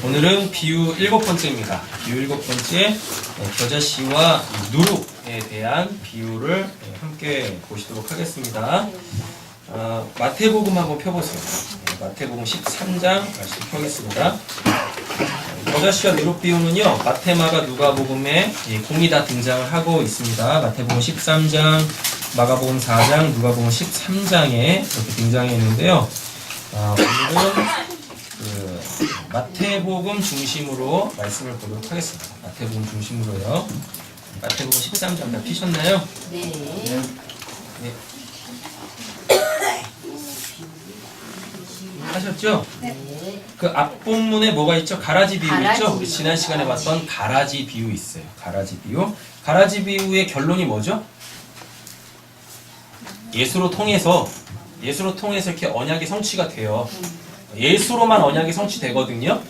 오늘은 비유 7번째입니다. 비유 7번째 겨자씨와 누룩에 대한 비유를 함께 보시도록 하겠습니다. 마태복음 한번 펴보세요. 마태복음 13장 말씀 펴겠습니다. 겨자씨와 누룩 비유는요, 마태, 마가, 누가복음에 공이 다 등장을 하고 있습니다. 마태복음 13장, 마가복음 4장, 누가복음 13장에 이렇게 등장해 있는데요. 오늘은 마태복음 중심으로 말씀을 보도록 하겠습니다. 마태복음 중심으로요. 마태복음 13장 다 피셨나요? 네. 네. 하셨죠? 네. 그 앞본문에 뭐가 있죠? 가라지 비유 가라지. 있죠? 우리 지난 시간에 봤던 가라지 비유 있어요. 가라지 비유. 가라지 비유의 결론이 뭐죠? 예수로 통해서 이렇게 언약이 성취가 돼요. 예수로만 언약이 성취되거든요.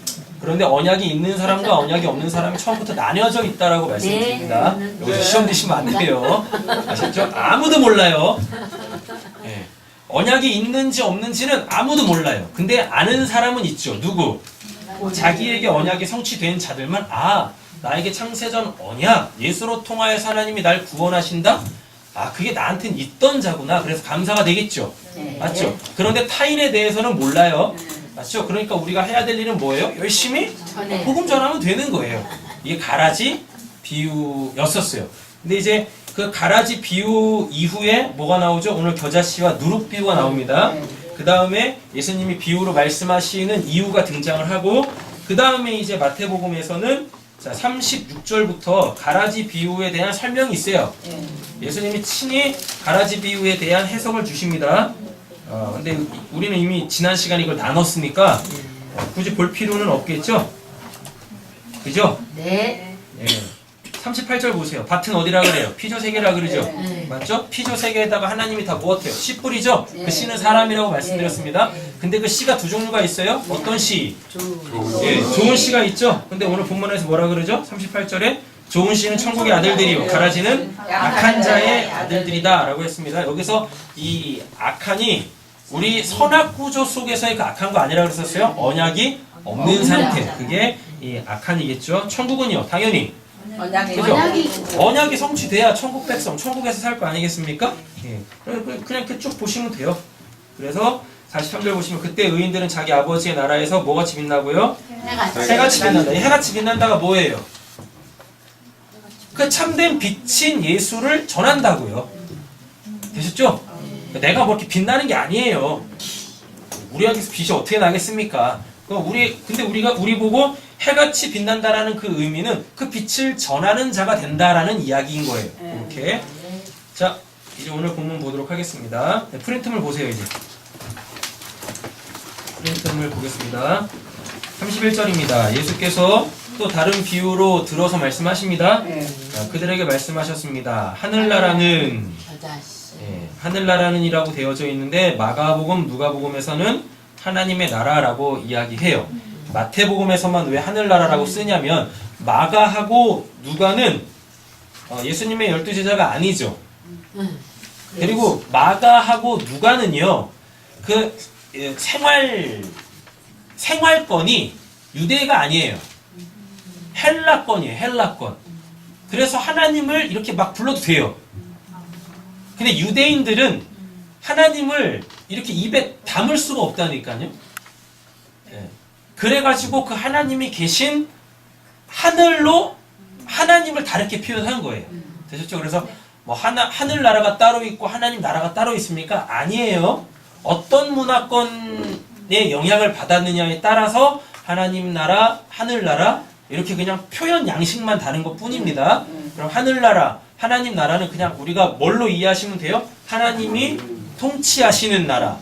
그런데 언약이 있는 사람과 언약이 없는 사람이 처음부터 나뉘어져 있다라고 말씀드립니다. 여기서 시험 드시면 안 돼요. 아셨죠? 아무도 몰라요. 네. 언약이 있는지 없는지는 아무도 몰라요. 근데 아는 사람은 있죠. 누구? 자기에게 언약이 성취된 자들만 나에게 창세전 언약, 예수로 통하여서 하나님이 날 구원하신다? 그게 나한테는 있던 자구나. 그래서 감사가 되겠죠. 맞죠? 그런데 타인에 대해서는 몰라요. 맞죠? 그러니까 우리가 해야 될 일은 뭐예요? 열심히 복음 전하면 되는 거예요. 이게 가라지 비유였었어요. 근데 이제 그 가라지 비유 이후에 뭐가 나오죠? 오늘 겨자씨와 누룩 비유가 나옵니다. 그 다음에 예수님이 비유로 말씀하시는 이유가 등장을 하고, 그 다음에 이제 마태복음에서는 36절부터 가라지 비유에 대한 설명이 있어요. 예수님이 친히 가라지 비유에 대한 해석을 주십니다. 근데 우리는 이미 지난 시간에 이걸 나눴으니까 굳이 볼 필요는 없겠죠? 그죠? 네. 38절 보세요. 밭은 어디라 그래요? 피조 세계라 그러죠? 네. 맞죠? 피조 세계에다가 하나님이 다 무엇해요? 씨 뿌리죠? 그 씨는 사람이라고 말씀드렸습니다. 근데 그 씨가 두 종류가 있어요. 어떤 씨? 좋은 씨가 있죠? 근데 오늘 본문에서 뭐라 그러죠? 38절에 좋은 씨는 천국의 아들들이요, 가라지는 악한 자의 아들들이다 라고 했습니다. 여기서 이 악한이 우리 선악 구조 속에서의 그 악한 거 아니라 그랬었어요? 언약이 없는 상태. 그게 이 악한이겠죠? 천국은요, 당연히 그죠? 언약이 성취돼야 천국 백성, 천국에서 살 거 아니겠습니까? 그냥 이렇게 쭉 보시면 돼요. 그래서 43절 보시면 그때 의인들은 자기 아버지의 나라에서 뭐같이 빛나고요? 해같이 빛난다. 이 해같이 빛난다가 뭐예요? 그 참된 빛인 예수를 전한다고요. 되셨죠? 내가 뭐 이렇게 빛나는 게 아니에요. 우리에게서 빛이 어떻게 나겠습니까? 근데 우리 보고 해같이 빛난다라는 그 의미는 그 빛을 전하는 자가 된다라는 이야기인 거예요. 이렇게. 자, 이제 오늘 본문 보도록 하겠습니다. 프린트물 보세요, 이제. 프린트물 보겠습니다. 31절입니다. 예수께서 또 다른 비유로 들어서 말씀하십니다. 자, 그들에게 말씀하셨습니다. 하늘나라는 하늘나라는이라고 되어져 있는데 마가복음, 누가복음에서는 하나님의 나라라고 이야기해요. 마태복음에서만 왜 하늘나라라고 쓰냐면 마가하고 누가는 예수님의 12제자가 아니죠. 그리고 마가하고 누가는요, 그 생활권이 유대가 아니에요. 헬라권이에요. 헬라권. 그래서 하나님을 이렇게 막 불러도 돼요. 근데 유대인들은 하나님을 이렇게 입에 담을 수가 없다니까요. 그래가지고 그 하나님이 계신 하늘로 하나님을 다르게 표현한 거예요. 되셨죠? 그래서 뭐 하늘나라가 따로 있고 하나님 나라가 따로 있습니까? 아니에요. 어떤 문화권의 영향을 받았느냐에 따라서 하나님 나라, 하늘나라 이렇게 그냥 표현 양식만 다른 것 뿐입니다. 그럼 하늘나라, 하나님 나라는 그냥 우리가 뭘로 이해하시면 돼요? 하나님이 통치하시는 나라,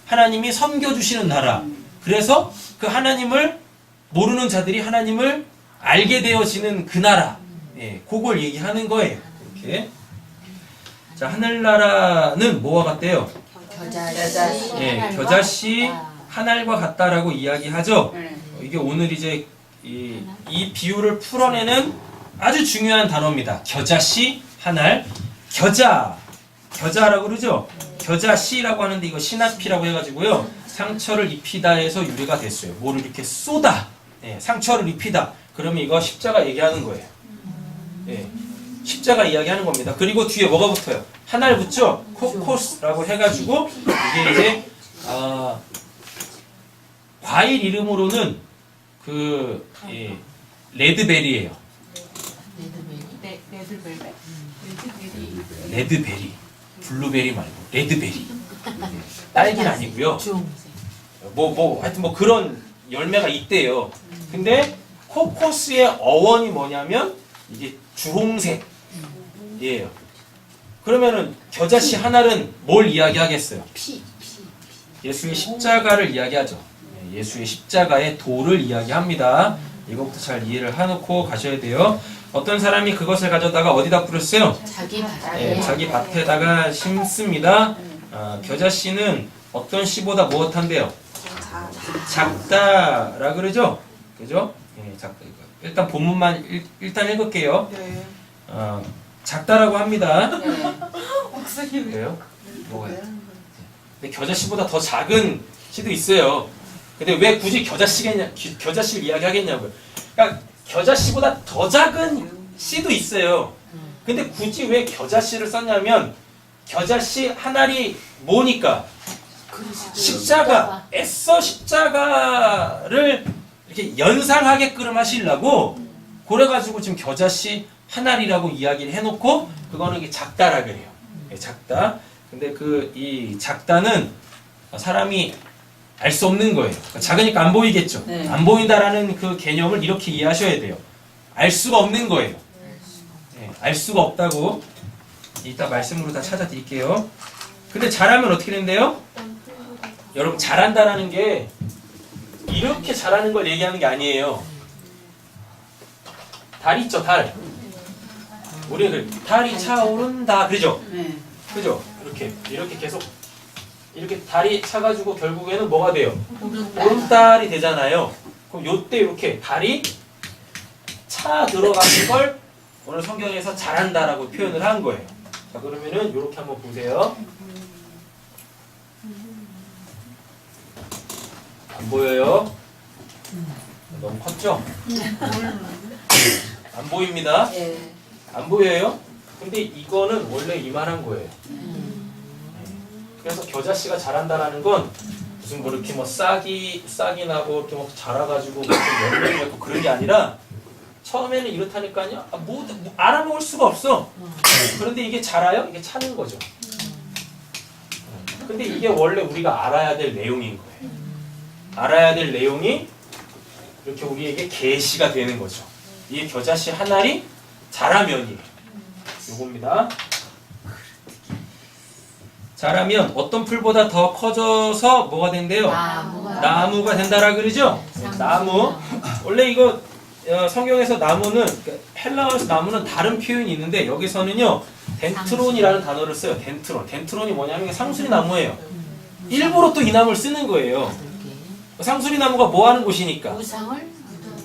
하나님이 섬겨주시는 나라. 그래서 그 하나님을 모르는 자들이 하나님을 알게 되어지는 그 나라. 그걸 얘기하는 거예요. 이렇게. 자, 하늘나라는 뭐와 같대요? 겨자씨 하늘과 같다라고 이야기하죠. 이게 오늘 이제 이 비유를 풀어내는 아주 중요한 단어입니다. 겨자씨 하늘. 겨자라고 그러죠. 겨자씨라고 하는데 이거 시나피라고 해가지고요. 상처를 입히다 해서 유래가 됐어요. 뭐를 이렇게 쏟아. 예, 상처를 입히다. 그러면 이거 십자가 얘기하는 거예요. 예, 십자가 이야기하는 겁니다. 그리고 뒤에 뭐가 붙어요? 하나를 붙죠? 코코스라고 해가지고 이게 이제 과일 이름으로는 그 레드베리예요. 레드벨벳? 레드베리, 블루베리 말고 레드베리. 딸기는 아니고요. 하여튼 뭐 그런 열매가 있대요. 근데 코코스의 어원이 뭐냐면 이게 주홍색이에요. 그러면은 겨자씨 하나는 뭘 이야기하겠어요? 예수의 십자가를 이야기하죠. 예수의 십자가의 도를 이야기합니다. 이것부터 잘 이해를 해놓고 가셔야 돼요. 어떤 사람이 그것을 가져다가 어디다 뿌렸어요? 자기 밭에다가 심습니다. 겨자씨는 어떤 씨보다 무엇한데요? 작다라 그러죠? 그죠? 작다. 일단 본문만 일단 읽을게요. 작다라고 합니다. 그래요? 뭐가요? 근데 겨자씨보다 더 작은 씨도 있어요. 근데 왜 굳이 겨자씨를 이야기하겠냐고요. 그러니까 겨자씨보다 더 작은 씨도 있어요. 근데 굳이 왜 겨자씨를 썼냐면 겨자씨 한 알이 뭐니까 십자가, 애써 십자가를 이렇게 연상하게끔 하시려고 그래가지고 지금 겨자씨 한 알이라고 이야기를 해놓고 그거는 이게 작다라 그래요. 작다. 근데 이 작다는 사람이 알 수 없는 거예요. 작으니까 안 보이겠죠. 네. 안 보인다라는 그 개념을 이렇게 이해하셔야 돼요. 알 수가 없는 거예요. 알 수가 없다고 이따 말씀으로 다 찾아드릴게요. 근데 잘하면 어떻게 된대요? 여러분 잘한다라는 게 이렇게 잘하는 걸 얘기하는 게 아니에요. 달 있죠, 달. 우리 달이 차오른다 그러죠? 네. 그죠? 이렇게 계속 이렇게 달이 차가지고 결국에는 뭐가 돼요? 보름달이 되잖아요. 그럼 요때 이렇게 달이 차 들어가는 걸 오늘 성경에서 잘한다라고 표현을 한 거예요. 자, 그러면은 이렇게 한번 보세요. 안 보여요? 너무 컸죠? 안 보입니다. 안 보여요? 근데 이거는 원래 이만한 거예요. 그래서 겨자씨가 자란다라는 건 무슨 뭐 이렇게 뭐 싹이 나고 이렇게 뭐 자라가지고 무슨 열매를 맺고 그런 게 아니라 처음에는 이렇다니까요. 알아먹을 수가 없어. 그런데 이게 자라요? 이게 차는 거죠. 근데 이게 원래 우리가 알아야 될 내용인 거예요. 알아야 될 내용이 이렇게 우리에게 계시가 되는 거죠. 이 겨자씨 한 알이 자라면이에요. 요겁니다. 자라면 어떤 풀보다 더 커져서 뭐가 된대요? 나무가 된다라 그러죠? 나무. 원래 이거 성경에서 나무는 헬라어에서 나무는 다른 표현이 있는데 여기서는요 덴트론이라는 단어를 써요. 덴트론이 뭐냐면 상수리 나무예요. 일부러 또 이 나무를 쓰는 거예요. 상수리 나무가 뭐 하는 곳이니까.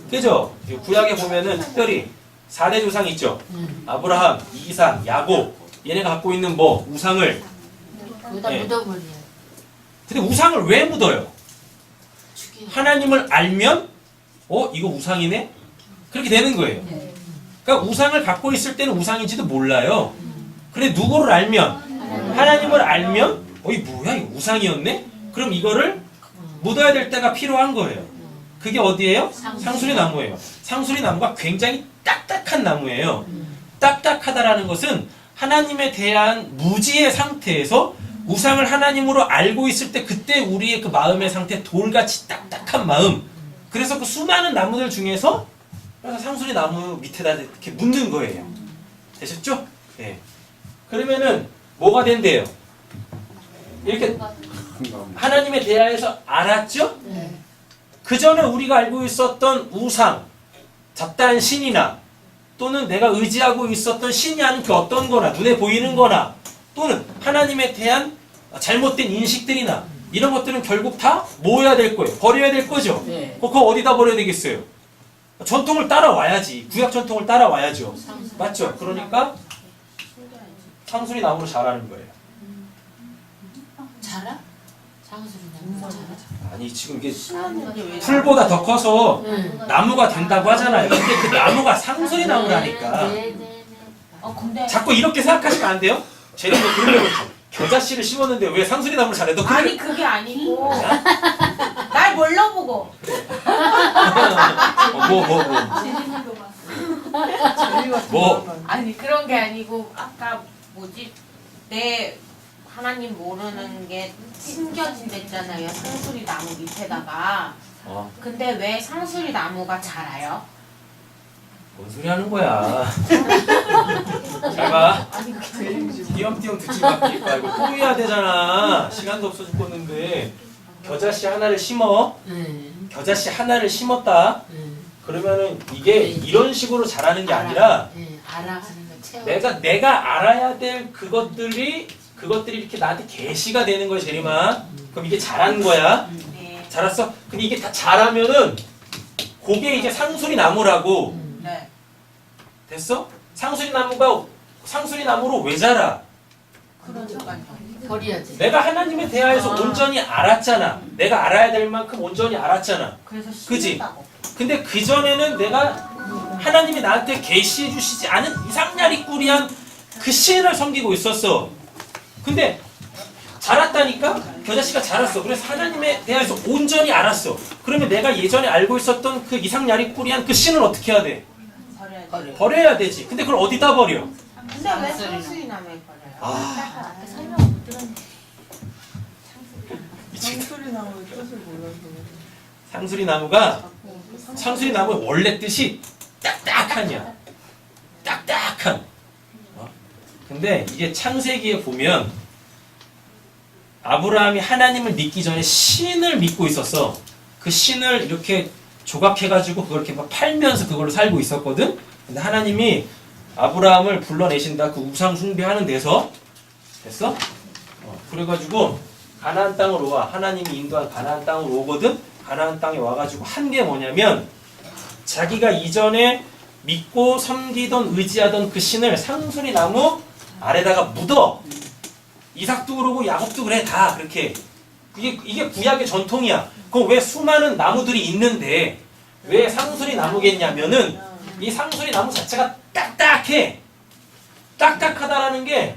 그죠? 구약에 보면은 특별히 4대 조상 있죠? 아브라함, 이삭, 야곱. 얘네가 갖고 있는 뭐 우상을 묻어버려요. 근데 우상을 왜 묻어요? 하나님을 알면 이거 우상이네? 그렇게 되는 거예요. 그러니까 우상을 갖고 있을 때는 우상인지도 몰라요. 근데 누구를 알면 하나님을 알면 이 뭐야 이거 우상이었네? 그럼 이거를 묻어야 될 때가 필요한 거예요. 그게 어디예요? 상수리 나무예요. 상수리 나무가 굉장히 딱딱한 나무예요. 딱딱하다라는 것은 하나님에 대한 무지의 상태에서 우상을 하나님으로 알고 있을 때 그때 우리의 그 마음의 상태 돌같이 딱딱한 마음. 그래서 그 수많은 나무들 중에서 상수리 나무 밑에다 이렇게 묻는 거예요. 되셨죠? 네. 그러면은 뭐가 된대요? 이렇게 하나님에 대하여서 알았죠? 그 전에 우리가 알고 있었던 우상, 잡다한 신이나 또는 내가 의지하고 있었던 신이 아닌 그 어떤 거나 눈에 보이는 거나 또는 하나님에 대한 잘못된 인식들이나 이런 것들은 결국 다 모여야 될 거예요. 버려야 될 거죠. 그거 어디다 버려야 되겠어요? 전통을 따라와야지. 구약 전통을 따라와야죠. 맞죠? 그러니까 상수리 나무로 자라는 거예요. 자라? 상수리 나무. 아니 지금 이게 신었는데 왜? 풀보다 더 커서 응. 나무가 된다고 하잖아요. 근데 그 나무가 상수리 나무라니까. 네네네. 근데 자꾸 이렇게 생각하시면 안 돼요? 쟤는 왜 그런 거 겨자씨를 심었는데 왜 상수리 나무를 잘해? 너 그래? 아니 그게 아니고 날 뭘로 보고? 뭐. 아니 그런 게 아니고 아까 뭐지 내 하나님 모르는 게 심겨진댔잖아요. 상수리 나무 밑에다가. 근데 왜 상수리 나무가 자라요? 뭔 소리 하는 거야? 잘 봐. 띄엄띄엄 듣지 말고 또 해야 되잖아. 시간도 없어 죽겠는데. 겨자씨 하나를 심어. 응. 겨자씨 하나를 심었다. 응. 그러면은 이게 이런 식으로 자라는 게 아니라 응. 알아가는 거 채워. 내가 알아야 될 그것들이 이렇게 나한테 계시가 되는 거야, 제리마. 그럼 이게 자란 거야. 네. 자랐어? 근데 이게 다 자라면은 그게 이제 상수리 나무라고. 네. 됐어? 상수리 나무로 왜 자라? 그러니까요. 버려야지. 내가 하나님에 대하여서 온전히 알았잖아. 내가 알아야 될 만큼 온전히 알았잖아. 그래서 그지? 심는다고. 근데 그 전에는 내가 하나님이 나한테 계시해 주시지 않은 이상야리꾸리한 그 신을 섬기고 있었어. 근데 자랐다니까? 겨자씨가 자랐어. 그래서 하나님에 대해서 온전히 알았어. 그러면 내가 예전에 알고 있었던 그 이상야리꾸리한 그 신을 어떻게 해야 돼? 버려야지. 버려야 되지. 근데 그걸 어디다 버려? 근데 왜 상수리 나무에 버려요? 아, 설명 못 들었네. 상수리 나무의 뜻을 몰라서 상수리 나무의 원래 뜻이 딱딱한이야. 딱딱한. 근데 이게 창세기에 보면 아브라함이 하나님을 믿기 전에 신을 믿고 있었어. 그 신을 이렇게 조각해가지고 그걸 이렇게 막 팔면서 그걸로 살고 있었거든. 근데 하나님이 아브라함을 불러내신다. 그 우상 숭배하는 데서 됐어? 그래가지고 가나안 땅으로 와. 하나님이 인도한 가나안 땅으로 오거든. 가나안 땅에 와가지고 한 게 뭐냐면 자기가 이전에 믿고 섬기던 의지하던 그 신을 상수리 나무 아래다가 묻어. 이삭도 그러고 야곱도 그래. 다 그렇게. 이게 구약의 전통이야. 그럼 왜 수많은 나무들이 있는데 왜 상수리 나무겠냐면은 이 상수리 나무 자체가 딱딱해. 딱딱하다라는 게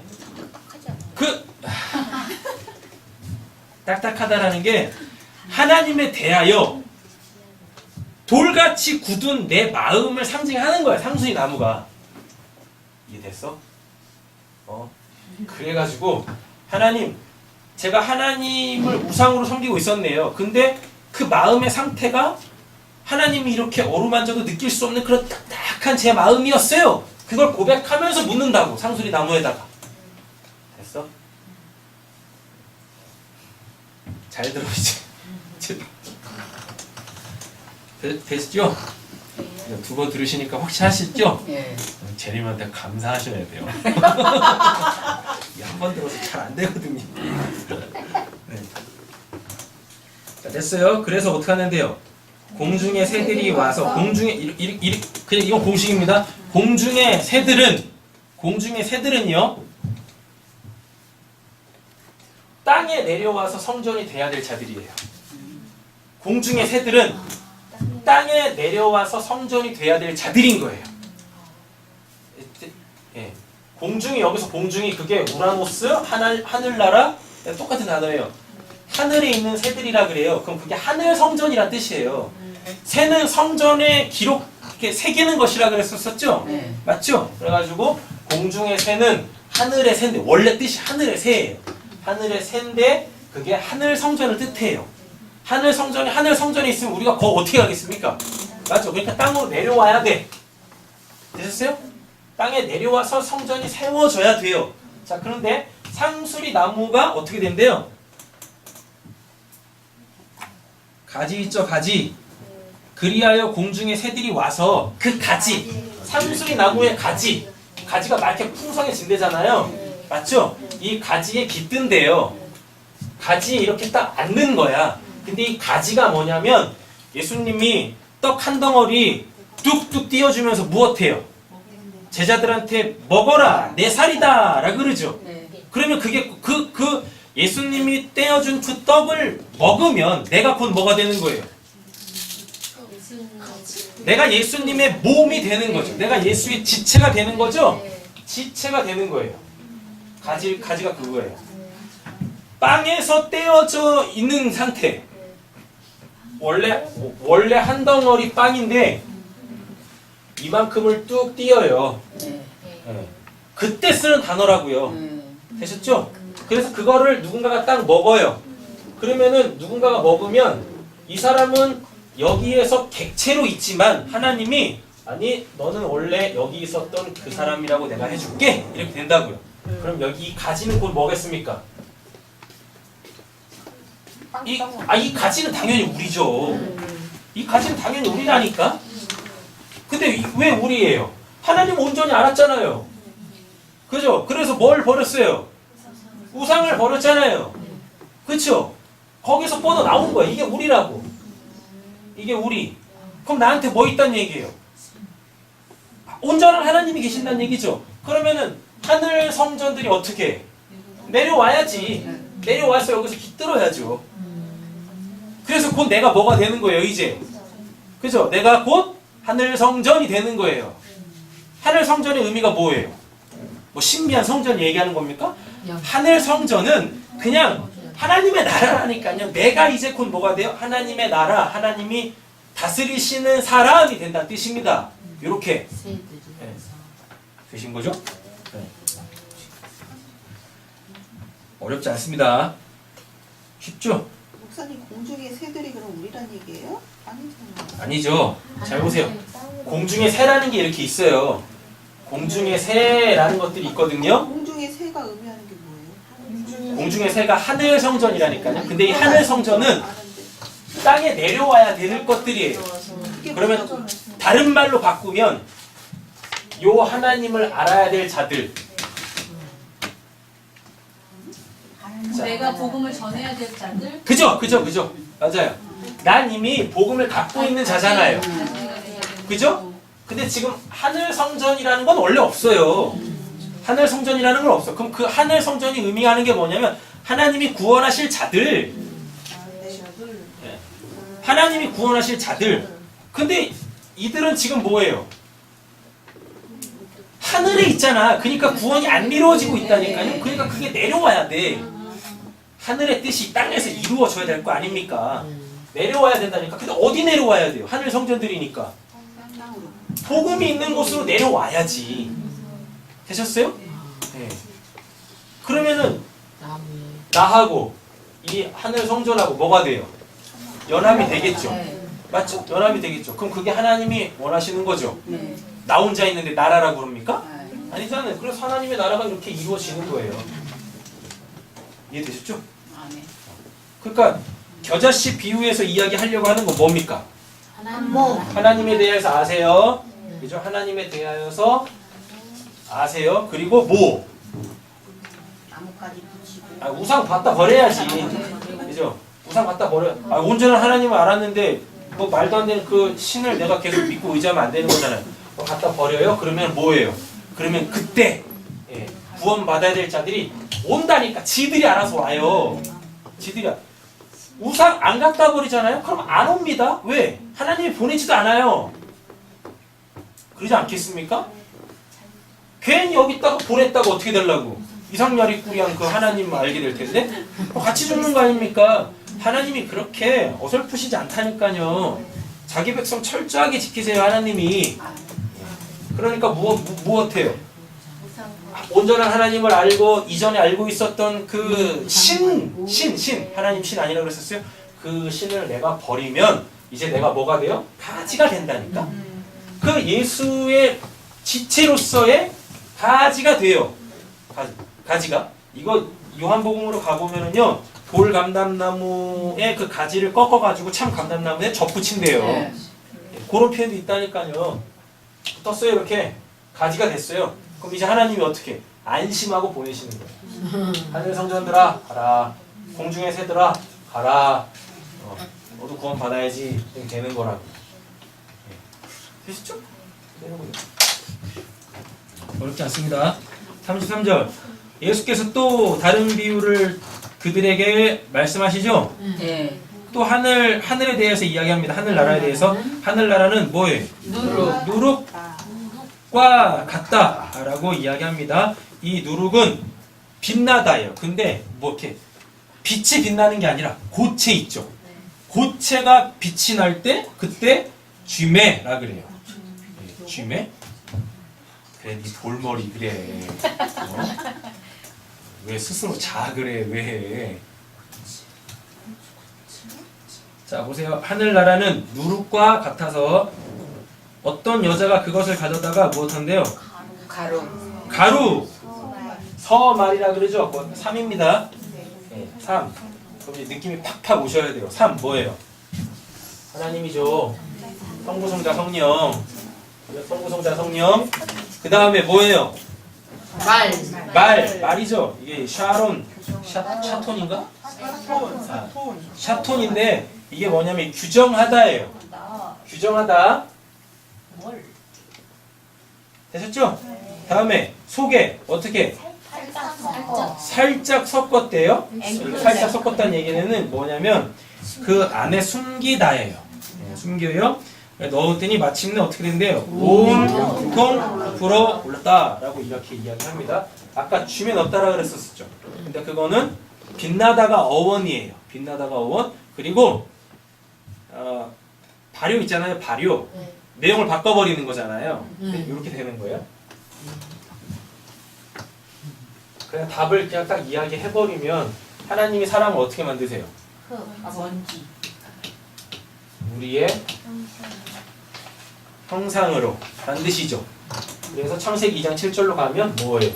딱딱하다라는 게 하나님에 대하여 돌같이 굳은 내 마음을 상징하는 거야. 상수리 나무가. 이해됐어? 그래가지고 하나님, 제가 하나님을 우상으로 섬기고 있었네요. 근데 그 마음의 상태가 하나님이 이렇게 어루만져도 느낄 수 없는 그런 딱딱한 제 마음이었어요. 그걸 고백하면서 묻는다고. 상수리 나무에다가. 됐어? 잘 들어 이제. 됐죠? 두 번 들으시니까 확실하시죠? 예. 재림한테 감사하셔야 돼요. 한 번 들어서 잘 안 되거든요. 네. 자, 됐어요. 그래서 어떻게 하는데요? 공중의 새들이 와서 그냥 이건 공식입니다. 공중의 새들은요 땅에 내려와서 성전이 돼야 될 자들이에요. 공중의 새들은 땅에 내려와서 성전이 돼야 될 자들인 거예요. 예. 공중이 여기서 공중이 그게 우라노스 하늘나라 똑같은 단어예요. 하늘에 있는 새들이라 그래요. 그럼 그게 하늘 성전이란 뜻이에요. 새는 성전에 이렇게 새기는 것이라 그랬었죠? 네. 맞죠? 그래가지고 공중의 새는 하늘의 새인데 원래 뜻이 하늘의 새예요. 하늘의 새인데 그게 하늘 성전을 뜻해요. 하늘 성전에 있으면 우리가 거 어떻게 가겠습니까? 맞죠? 그러니까 땅으로 내려와야 돼. 되셨어요? 땅에 내려와서 성전이 세워져야 돼요. 자, 그런데 상수리 나무가 어떻게 된대요? 가지 있죠, 가지. 그리하여 공중의 새들이 와서 그 가지, 상수리 나무의 가지가 막 이렇게 풍성해진대잖아요. 맞죠? 이 가지에 깃든대요. 가지에 이렇게 딱 앉는 거야. 근데 이 가지가 뭐냐면 예수님이 떡 한 덩어리 뚝뚝 띄워주면서 무엇해요? 제자들한테 먹어라 내 살이다 라고 그러죠. 네. 그러면 그게 그 예수님이 떼어준 그 떡을 먹으면 내가 곧 뭐가 되는 거예요? 내가 예수님의 몸이 되는 거죠. 내가 예수의 지체가 되는 거죠. 지체가 되는 거예요. 가지가 그거예요. 빵에서 떼어져 있는 상태. 원래 한 덩어리 빵인데 이만큼을 뚝 띄어요. 네. 예. 그때 쓰는 단어라고요. 되셨죠? 그래서 그거를 누군가가 딱 먹어요. 그러면은 누군가가 먹으면 이 사람은 여기에서 객체로 있지만 하나님이 아니 너는 원래 여기 있었던 그 사람이라고 내가 해줄게 이렇게 된다고요. 그럼 여기 이 가지는 곧 뭐겠습니까? 이 가지는 당연히 우리죠. 이 가지는 당연히 우리라니까. 근데 왜 우리예요? 하나님 온전히 알았잖아요. 그죠? 그래서 뭘 버렸어요? 우상을 버렸잖아요. 그쵸? 거기서 뻗어 나온 거야. 이게 우리라고. 이게 우리. 그럼 나한테 뭐 있단 얘기예요? 온전한 하나님이 계신다는 얘기죠. 그러면은 하늘 성전들이 어떻게 해? 내려와야지. 내려와서 여기서 깃들어야죠. 그래서 곧 내가 뭐가 되는 거예요, 이제. 그죠? 내가 곧 하늘 성전이 되는 거예요. 하늘 성전의 의미가 뭐예요? 뭐 신비한 성전 얘기하는 겁니까? 하늘 성전은 그냥 하나님의 나라라니까요. 내가 이제 곧 뭐가 돼요? 하나님의 나라, 하나님이 다스리시는 사람이 된다는 뜻입니다. 이렇게 되신 거죠? 네. 어렵지 않습니다. 쉽죠? 목사님 공중의 새들이 그럼 우리란 얘기예요? 아니잖아요. 아니죠. 잘 보세요. 공중에 새라는 게 이렇게 있어요. 공중에 새라는 것들이 있거든요. 공중의 새가 의미하는 게 뭐예요? 공중의 새가 하늘 성전이라니까요. 근데 이 하늘 성전은 땅에 내려와야 될 것들이에요. 그러면 다른 말로 바꾸면 요 하나님을 알아야 될 자들. 내가 복음을 전해야 될 자들. 그죠. 맞아요. 난 이미 복음을 갖고 있는 자잖아요. 그죠? 근데 지금 하늘 성전이라는 건 원래 없어요. 하늘 성전이라는 건 없어. 그럼 그 하늘 성전이 의미하는 게 뭐냐면 하나님이 구원하실 자들. 하나님이 구원하실 자들. 근데 이들은 지금 뭐예요? 하늘에 있잖아. 그러니까 구원이 안 이루어지고 있다니까요. 그러니까 그게 내려와야 돼. 하늘의 뜻이 땅에서 이루어져야 될 거 아닙니까? 내려와야 된다니까. 근데 어디 내려와야 돼요? 하늘 성전들이니까. 복음이 있는 곳으로 내려와야지. 되셨어요? 네. 그러면은 나하고 이 하늘 성전하고 뭐가 돼요? 연합이 되겠죠. 맞죠? 연합이 되겠죠. 그럼 그게 하나님이 원하시는 거죠. 나 혼자 있는데 나라라고 그럽니까? 아니잖아요. 그래서 하나님의 나라가 이렇게 이루어지는 거예요. 이해되셨죠? 그러니까 겨자씨 비유에서 이야기하려고 하는 건 뭡니까? 하나님에 대해서 아세요. 그죠? 하나님에 대하여서 아세요. 그리고 뭐? 나뭇가지 붙이고. 우상 갖다 버려야지. 그죠? 우상 갖다 버려. 온전한 하나님을 알았는데 뭐 말도 안 되는 그 신을 내가 계속 믿고 의지하면 안 되는 거잖아요. 갖다 버려요? 그러면 뭐예요? 그러면 그때 구원 받아야 될 자들이 온다니까. 지들이 알아서 와요. 지들이 우상 안 갖다 버리잖아요? 그럼 안 옵니다. 왜? 하나님이 보내지도 않아요. 그러지 않겠습니까? 괜히 여기다가 보냈다가 어떻게 되려고? 이상야리꾸리한 그 하나님 알게 될 텐데? 같이 죽는 거 아닙니까? 하나님이 그렇게 어설프시지 않다니까요. 자기 백성 철저하게 지키세요, 하나님이. 그러니까 무엇해요? 온전한 하나님을 알고 이전에 알고 있었던 그 하나님 신 아니라고 그랬었어요? 그 신을 내가 버리면 이제 내가 뭐가 돼요? 가지가 된다니까? 그 예수의 지체로서의 가지가 돼요. 가지가. 이거 요한복음으로 가보면은요, 돌감람나무의 그 가지를 꺾어가지고 참 감람나무에 접붙인대요. 그런 표현도 있다니까요. 붙었어요, 이렇게. 가지가 됐어요. 그럼 이제 하나님이 어떻게? 안심하고 보내시는 거예요. 하늘 성전들아, 가라. 공중의 새들아, 가라. 너도 구원 받아야지. 되는 거라고. 되시죠? 되는 거죠. 어렵지 않습니다. 33절. 예수께서 또 다른 비유를 그들에게 말씀하시죠. 네. 또 하늘에 대해서 이야기합니다. 하늘나라에 대해서. 하늘나라는 뭐예요? 누룩. 누룩과 같다라고 이야기합니다. 이 누룩은 빛나다예요. 근데 뭐 이렇게 빛이 빛나는 게 아니라 고체 있죠. 고체가 빛이 날 때 그때 쥐매라 그래요. 네, 쥐매? 그래, 네 볼머리 그래. 왜 스스로 자 그래 왜? 자 보세요. 하늘나라는 누룩과 같아서 어떤 여자가 그것을 가져다가 무엇한대요? 가루. 서말이라 그러죠. 3입니다. 네, 3. 그럼 이제 느낌이 팍팍 오셔야 돼요. 3 뭐예요? 하나님이죠. 성부성자 성령. 성부성자 성령. 그 다음에 뭐예요? 말이죠. 이게 샤톤인가? 샤톤인데 이게 뭐냐면 규정하다예요. 규정하다. 되셨죠? 다음에 속에 어떻게? 살짝 섞었대요. 살짝 섞었다는 얘기는 뭐냐면 그 안에 숨기다예요. 숨겨요. 넣었더니 마침내 어떻게 된대요? 온통 불어 올랐다라고 이렇게 이야기합니다. 아까 쥐에 넣었다라 그랬었죠. 근데 그거는 빛나다가 어원이에요. 빛나다가 어원. 그리고 발효 있잖아요. 발효. 내용을 바꿔버리는 거잖아요. 이렇게 되는 거예요. 그냥 답을 그냥 딱 이야기해버리면 하나님이 사람을 어떻게 만드세요? 먼지. 우리의 형상으로 만드시죠. 그래서 창세기 2장 7절로 가면 뭐예요?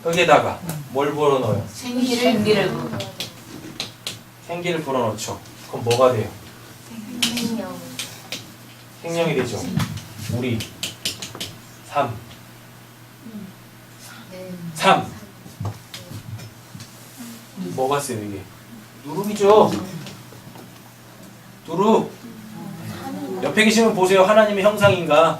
흙에다가 뭘 불어넣어요? 생기를 불어넣죠. 그럼 뭐가 돼요? 생명이 되죠. 우리 3 뭐가 쓰요 이게? 누룩이죠. 누룩. 옆에 계시면 보세요. 하나님의 형상인가?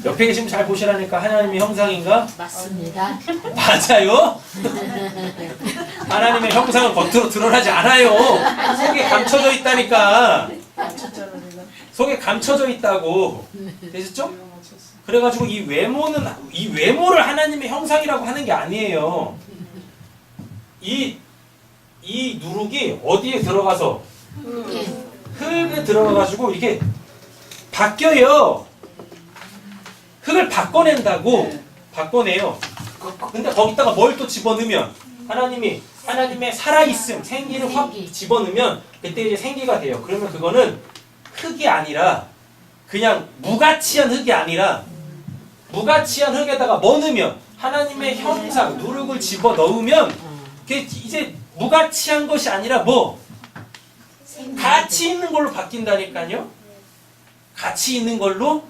옆에 계시면 잘 보시라니까. 하나님의 형상인가? 맞습니다. 맞아요. 하나님의 형상은 겉으로 드러나지 않아요. 속에 감춰져 있다니까. 속에 감춰져 있다고. 되셨죠? 그래가지고 이 외모를 하나님의 형상이라고 하는 게 아니에요. 이 누룩이 어디에 들어가서 흙에 들어가가지고 이렇게 바뀌어요. 흙을 바꿔낸다고. 바꿔내요. 근데 거기다가 뭘 또 집어넣으면 하나님의 살아있음, 생기를 확 집어넣으면 그때 이제 생기가 돼요. 그러면 그거는 흙이 아니라 그냥 무가치한 흙이 아니라 무가치한 흙에다가 뭐 넣으면 하나님의 형상, 누룩을 집어넣으면 그게 이제 무가치한 것이 아니라 뭐? 가치 있는 걸로 바뀐다니까요. 가치 있는 걸로.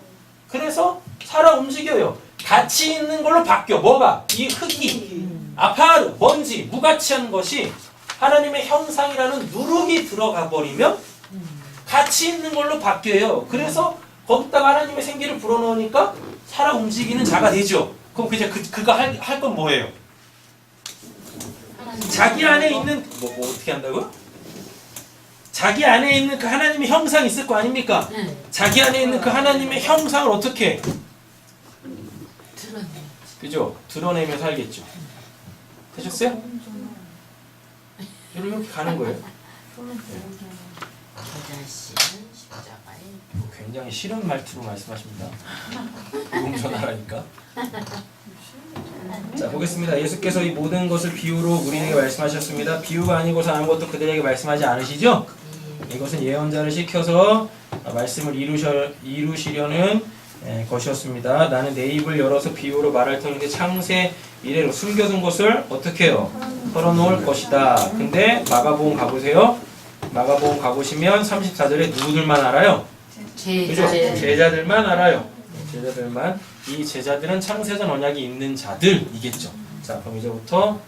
그래서 살아 움직여요. 가치 있는 걸로 바뀌어. 뭐가? 이 흙이 아파르, 먼지, 무가치한 것이 하나님의 형상이라는 누룩이 들어가 버리면 가치 있는 걸로 바뀌어요. 그래서 거기다가 하나님의 생기를 불어넣으니까 살아 움직이는 자가 되죠. 그럼 이제 그거 할 건 뭐예요? 자기 안에 있는 뭐 어떻게 한다고요? 자기 안에 있는 그 하나님의 형상이 있을 거 아닙니까? 자기 안에 있는 그 하나님의 형상을 어떻게? 그죠? 드러내며 살겠죠. 되셨어요? 이렇게 가는 거예요. 굉장히 싫은 말투로 말씀하십니다. 용전하라니까. 자 보겠습니다. 예수께서 이 모든 것을 비유로 우리에게 말씀하셨습니다. 비유가 아니고서 아무것도 그들에게 말씀하지 않으시죠? 이것은 예언자를 시켜서 말씀을 이루시려는 것이었습니다. 나는 내 입을 열어서 비유로 말할 터인데 창세 이래로 숨겨둔 것을 어떻게 해요? 털어놓을 것이다. 근데 마가복음 가보세요. 마가복음 가보시면 34절에 누구들만 알아요? 그죠? 제자들만 알아요. 제자들만. 이 제자들은 창세전 언약이 있는 자들이겠죠. 자 그럼 이제부터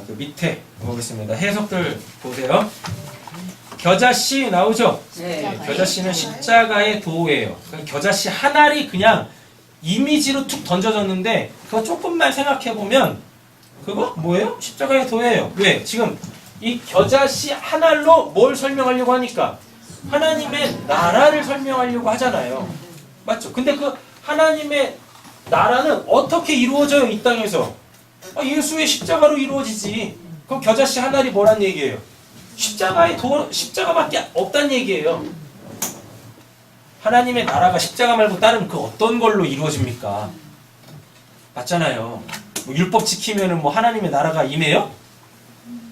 그 밑에 보겠습니다. 해석들 보세요. 겨자씨 나오죠? 네. 겨자씨는 십자가의 도예요. 겨자씨 한 알이 그냥 이미지로 툭 던져졌는데 그거 조금만 생각해보면 그거 뭐예요? 십자가의 도예요. 왜? 지금 이 겨자씨 하나로 뭘 설명하려고 하니까 하나님의 나라를 설명하려고 하잖아요. 맞죠? 근데 그 하나님의 나라는 어떻게 이루어져요? 이 땅에서 예수의 십자가로 이루어지지. 그럼 겨자씨 하나리 뭐란 얘기예요? 십자가밖에 없단 얘기예요. 하나님의 나라가 십자가 말고 다른 그 어떤 걸로 이루어집니까? 맞잖아요. 뭐 율법 지키면은 뭐 하나님의 나라가 임해요?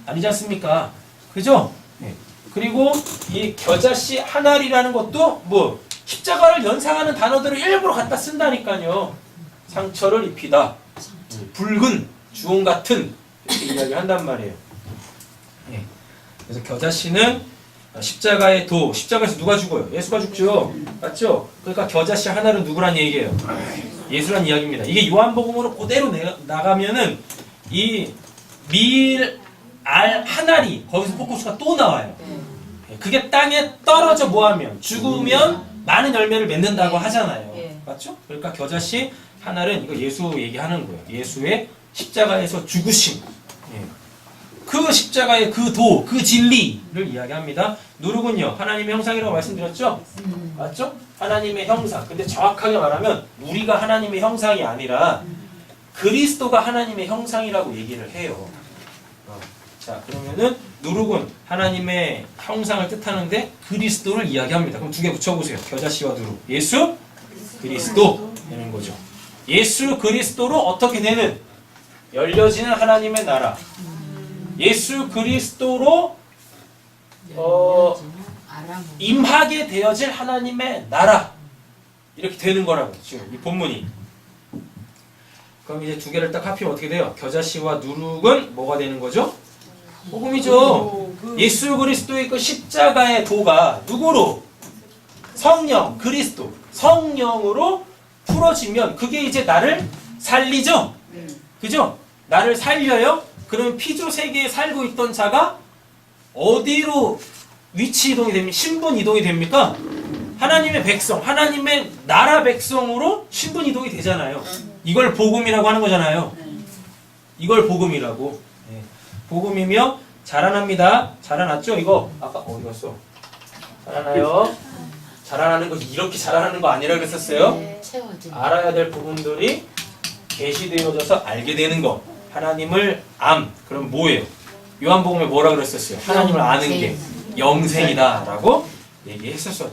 아니지 않습니까? 그죠? 네. 그리고 이 겨자씨 하나리라는 것도 뭐 십자가를 연상하는 단어들을 일부러 갖다 쓴다니까요. 상처를 입히다, 붉은 주홍 같은 이렇게 이야기한단 말이에요. 네. 그래서 겨자씨는 십자가의 도, 십자가에서 누가 죽어요? 예수가 죽죠. 맞죠? 그러니까 겨자씨 하나는 누구란 얘기예요? 예수란 이야기입니다. 이게 요한복음으로 그대로 나가면은 이 밀알 하나리 거기서 포커스가 또 나와요. 그게 땅에 떨어져 뭐하면 죽으면 많은 열매를 맺는다고 하잖아요. 맞죠? 그러니까 겨자씨 하나는 이거 예수 얘기하는 거예요. 예수의 십자가에서 죽으심. 그 십자가의 그 도, 그 진리를 이야기합니다. 누룩은요, 하나님의 형상이라고 말씀드렸죠? 맞죠? 하나님의 형상. 근데 정확하게 말하면 우리가 하나님의 형상이 아니라 그리스도가 하나님의 형상이라고 얘기를 해요. 자, 그러면은 누룩은 하나님의 형상을 뜻하는데 그리스도를 이야기합니다. 그럼 두 개 붙여보세요. 겨자씨와 누룩. 예수, 그리스도 되는 거죠. 예수 그리스도로 어떻게 되는? 열려지는 하나님의 나라. 예수 그리스도로 임하게 되어질 하나님의 나라. 이렇게 되는 거라고 지금 이 본문이. 그럼 이제 두 개를 딱 합치면 어떻게 돼요? 겨자씨와 누룩은 뭐가 되는 거죠? 복음이죠. 예수 그리스도의 그 십자가의 도가 누구로? 성령, 그리스도, 성령으로 풀어지면 그게 이제 나를 살리죠? 그죠? 나를 살려요? 그럼 피조 세계에 살고 있던 자가 어디로 위치 이동이 됩니까? 신분 이동이 됩니까? 하나님의 백성, 하나님의 나라 백성으로 신분 이동이 되잖아요. 이걸 복음이라고 하는 거잖아요. 이걸 복음이라고. 네. 복음이며 자라납니다. 자라났죠? 이거 아까 어디 갔어? 자라나요? 자라나는 거 이렇게 자라나는 거 아니라 그랬었어요? 알아야 될 부분들이 계시되어져서 알게 되는 거. 하나님을 그럼 뭐예요? 요한복음에 뭐라 그랬었어요? 하나님을 아는 게 영생이다 라고 얘기했었죠.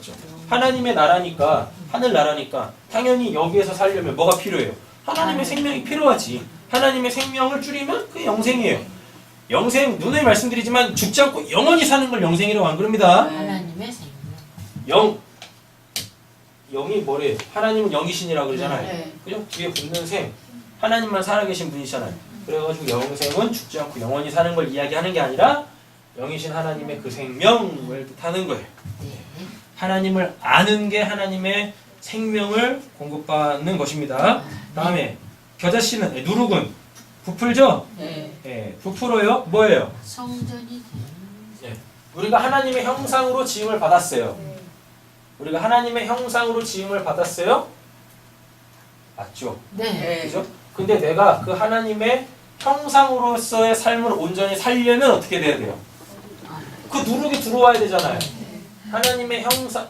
하나님의 나라니까, 하늘 나라니까 당연히 여기에서 살려면 뭐가 필요해요? 하나님의 생명이 필요하지. 하나님의 생명을 줄이면 그게 영생이에요. 영생, 누누이 말씀드리지만 죽지 않고 영원히 사는 걸 영생이라고 안 그럽니다. 하나님의 생명. 영이 뭐래요? 하나님은 영이신이라고 그러잖아요. 네. 그죠? 뒤에 붙는 생. 하나님만 살아계신 분이잖아요. 그래가지고 영생은 죽지 않고 영원히 사는 걸 이야기하는 게 아니라 영이신 하나님의 그 생명을 뜻하는 거예요. 하나님을 아는 게 하나님의 생명을 공급받는 것입니다. 다음에 겨자씨는 누룩은 부풀죠? 네. 부풀어요? 뭐예요? 성전이 우리가 하나님의 형상으로 지음을 받았어요. 우리가 하나님의 형상으로 지음을 받았어요? 맞죠? 네. 그죠? 근데 내가 그 하나님의 형상으로서의 삶을 온전히 살려면 어떻게 돼야 돼요? 그 누룩이 들어와야 되잖아요. 하나님의 형상,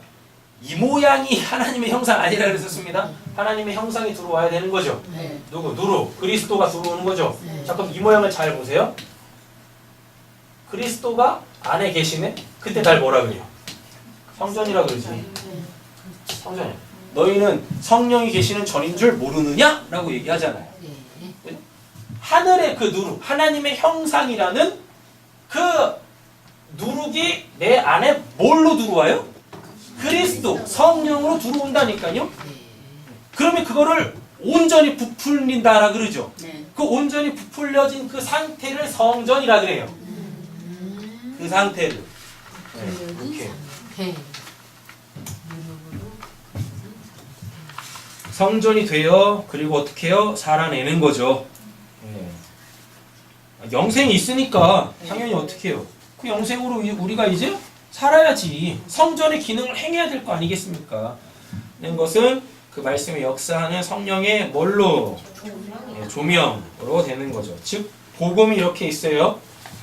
이 모양이 하나님의 형상 아니라 그랬었습니다. 하나님의 형상이 들어와야 되는 거죠. 네. 누구? 누룩. 그리스도가 들어오는 거죠. 네. 자, 그럼 이 모양을 잘 보세요. 그리스도가 안에 계시네? 그때 날 뭐라 그래요? 성전이라 그러지. 성전이야. 너희는 성령이 계시는 전인 줄 모르느냐? 라고 얘기하잖아요. 네. 하늘의 그 누룩, 하나님의 형상이라는 그 누룩이 내 안에 뭘로 들어와요? 그리스도, 성령으로 들어온다니까요. 그러면 그거를 온전히 부풀린다라 그러죠. 그 온전히 부풀려진 그 상태를 성전이라 그래요. 그 상태를. 이렇게. 성전이 되어 그리고 어떻게 해요? 살아내는 거죠. 영생이 있으니까 당연히 어떻게 해요? 그 영생으로 우리가 이제 살아야지. 성전의 기능을 행해야 될 거 아니겠습니까? 는 것은 그 말씀의 역사하는 성령의 뭘로? 조명으로 되는 거죠. 즉 복음이 이렇게 있어요.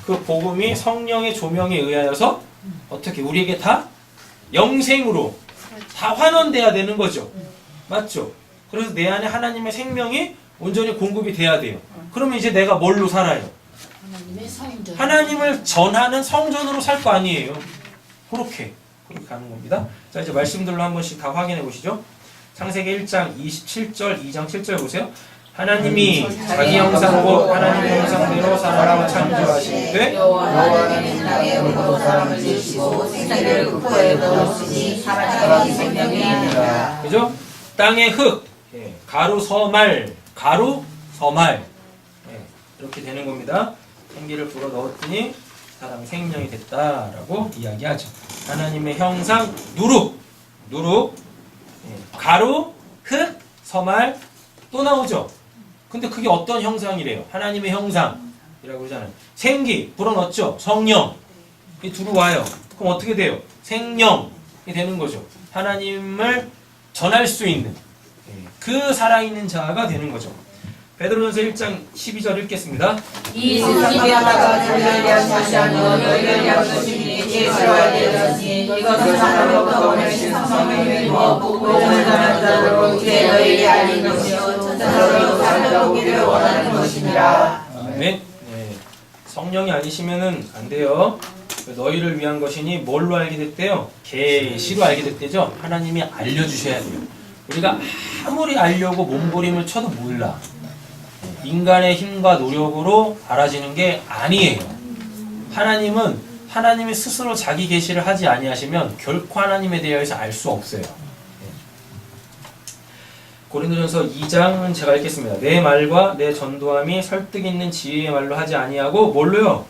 그 복음이 성령의 조명에 의하여서 어떻게 우리에게 다 영생으로 다 환원돼야 되는 거죠. 맞죠? 그래서 내 안에 하나님의 생명이 온전히 공급이 돼야 돼요. 그러면 이제 내가 뭘로 살아요? 하나님의 성전. 하나님을 전하는 성전으로 살 거 아니에요. 그렇게 가는 겁니다. 자, 이제 말씀들로 한 번씩 다 확인해 보시죠. 창세기 1장 27절, 2장 7절 보세요. 하나님이 자기 형상으로 하나님의 형상대로 사람을 창조하시되 여호와는 땅에 흙으로 사람을 지으시고 생기를 그 코에 넣으시니 사람이 생명이 있느니라. 그죠? 땅의 흙, 가루 서말, 가루 서말 이렇게 되는 겁니다. 생기를 불어 넣었더니 사람이 생명이 됐다라고 이야기하죠. 하나님의 형상 누룩, 가루, 흙, 서말 또 나오죠. 근데 그게 어떤 형상이래요? 하나님의 형상이라고 그러잖아요. 생기 불어넣었죠. 성령 이 들어와요. 그럼 어떻게 돼요? 생명이 되는 거죠. 하나님을 전할 수 있는 그 살아있는 자가 되는 거죠. 베드로전서 1장 12절 읽겠습니다. 이 세상에 하다가 너희를 위한 것이 아니요 너희를 위한 것이니 예수와 되었으니 이것은 하나님으로부터 오내신 성령님이 복음을 전하는 자로 이제 너희에게 알린 것이요 천사로 살려오기를 원하는 것이니라. 아멘. 성령이 아니시면은 안 돼요. 너희를 위한 것이니 뭘로 알게 됐대요? 계시로 알게 됐대죠. 하나님이 알려주셔야 돼요. 우리가 아무리 알려고 몸부림을 쳐도 몰라. 인간의 힘과 노력으로 알아지는 게 아니에요. 하나님은 하나님이 스스로 자기 계시를 하지 아니하시면 결코 하나님에 대해서 알 수 없어요. 고린도전서 2장은 제가 읽겠습니다. 내 말과 내 전도함이 설득 있는 지혜의 말로 하지 아니하고 뭘로요?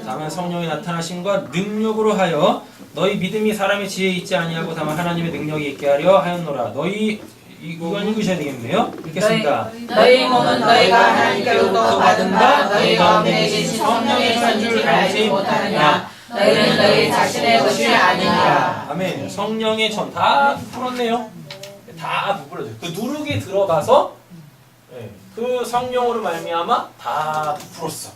다만 성령이 나타나심과 능력으로 하여 너희 믿음이 사람의 지혜에 있지 아니하고 다만 하나님의 능력이 있게 하려 하였노라. 너희 이건 읽으셔야 되겠네요. 읽겠습니다. 너희 몸은 너희가 하나님께로부터 받은 바 너희 가운데 계신 성령의 전주를 알지 못하느냐. 너희는 너희 자신의 것이 아니니라. 아멘. 성령의 전 다 풀었네요. 다 부풀어져요. 그 누룩이 들어가서 그 성령으로 말미암아 다 부풀었어.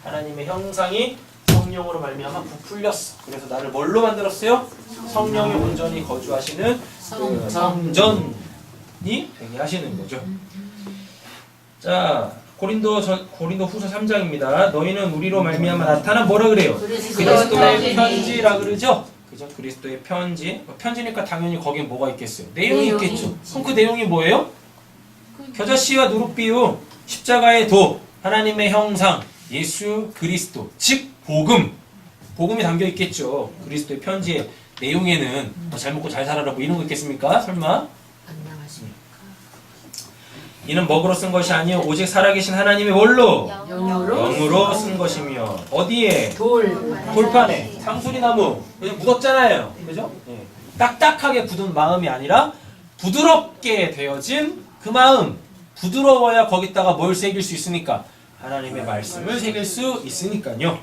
하나님의 형상이 성령으로 말미암아 부풀렸어. 그래서 나를 뭘로 만들었어요? 성령이 온전히 거주하시는 그 성전이 되게 하시는 거죠. 자, 고린도 후서 3장입니다. 너희는 우리로 말미암아 나타난 뭐라 그래요? 그리스도의 편지라 그러죠. 그죠? 그리스도의 편지. 편지니까 당연히 거기에 뭐가 있겠어요? 내용이 있겠죠. 그럼 그 내용이 뭐예요? 겨자씨와 누룩비유, 십자가의 도, 하나님의 형상, 예수 그리스도, 즉 복음. 복음이 담겨 있겠죠. 그리스도의 편지의 내용에는 잘 먹고 잘 살아라 뭐 이런 거 있겠습니까? 설마? 이는 먹으로 쓴 것이 아니요 오직 살아계신 하나님의 뭘로? 영으로 쓴 것이며 어디에? 돌판에 상수리나무 그냥 묻었잖아요. 그죠? 딱딱하게 굳은 마음이 아니라 부드럽게 되어진 그 마음. 부드러워야 거기다가 뭘 새길 수 있으니까 하나님의 말씀을 새길 수 있으니까요.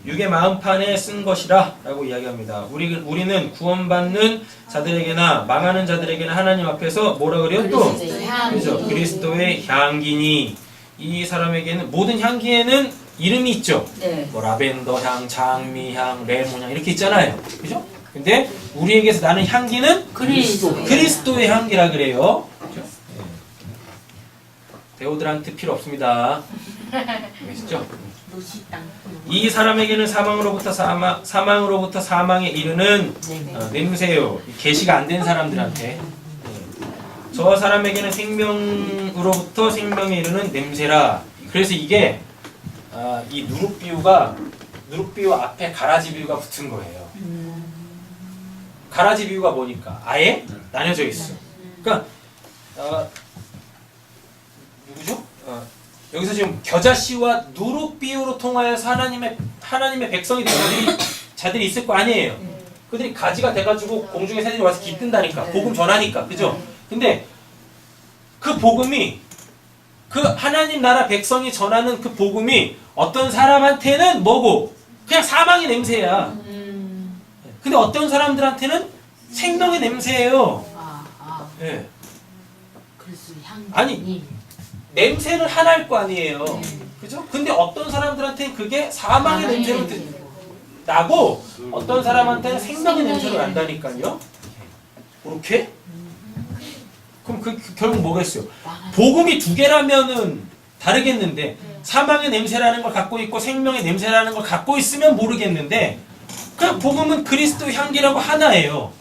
육의 마음판에 쓴 것이라 라고 이야기합니다. 우리는 구원받는 자들에게나 망하는 자들에게나 하나님 앞에서 뭐라 그래요? 또 그죠? 그리스도의 향기니 이 사람에게는 모든 향기에는 이름이 있죠. 뭐 라벤더 향, 장미 향, 레몬 향 이렇게 있잖아요. 그죠? 근데 우리에게서 나는 향기는 그리스도의 향기라 그래요. 그죠? 데오드란트 필요 없습니다. 아시죠? 이 사람에게는 사망으로부터 사망에 이르는 냄새요. 계시가 안 된 사람들한테. 저 사람에게는 생명으로부터 생명에 이르는 냄새라. 그래서 이게 이 누룩비유 앞에 가라지 비유가 붙은 거예요. 가라지 비유가 뭐니까 아예 나뉘어져 있어. 그러니까 누구죠? 여기서 지금 겨자씨와 누룩비유로 통하여서 하나님의 백성이 된 자들이 있을 거 아니에요. 그들이 가지가 돼가지고 공중의 새들이 와서 깃든다니까. 복음 전하니까. 그죠? 근데 그 복음이 그 하나님 나라 백성이 전하는 그 복음이 어떤 사람한테는 뭐고? 그냥 사망의 냄새야. 근데 어떤 사람들한테는 생명의 냄새예요. 예. 그래서 향기. 아니, 냄새는 하나일 거 아니에요. 그죠? 근데 어떤 사람들한테는 그게 사망의 냄새로 나고 어떤 사람한테는 생명의 냄새로 난다니까요. 그렇게? 그럼 결국 뭐겠어요? 복음이 두 개라면은 다르겠는데 사망의 냄새라는 걸 갖고 있고 생명의 냄새라는 걸 갖고 있으면 모르겠는데 그냥 복음은 그리스도 향기라고 하나예요.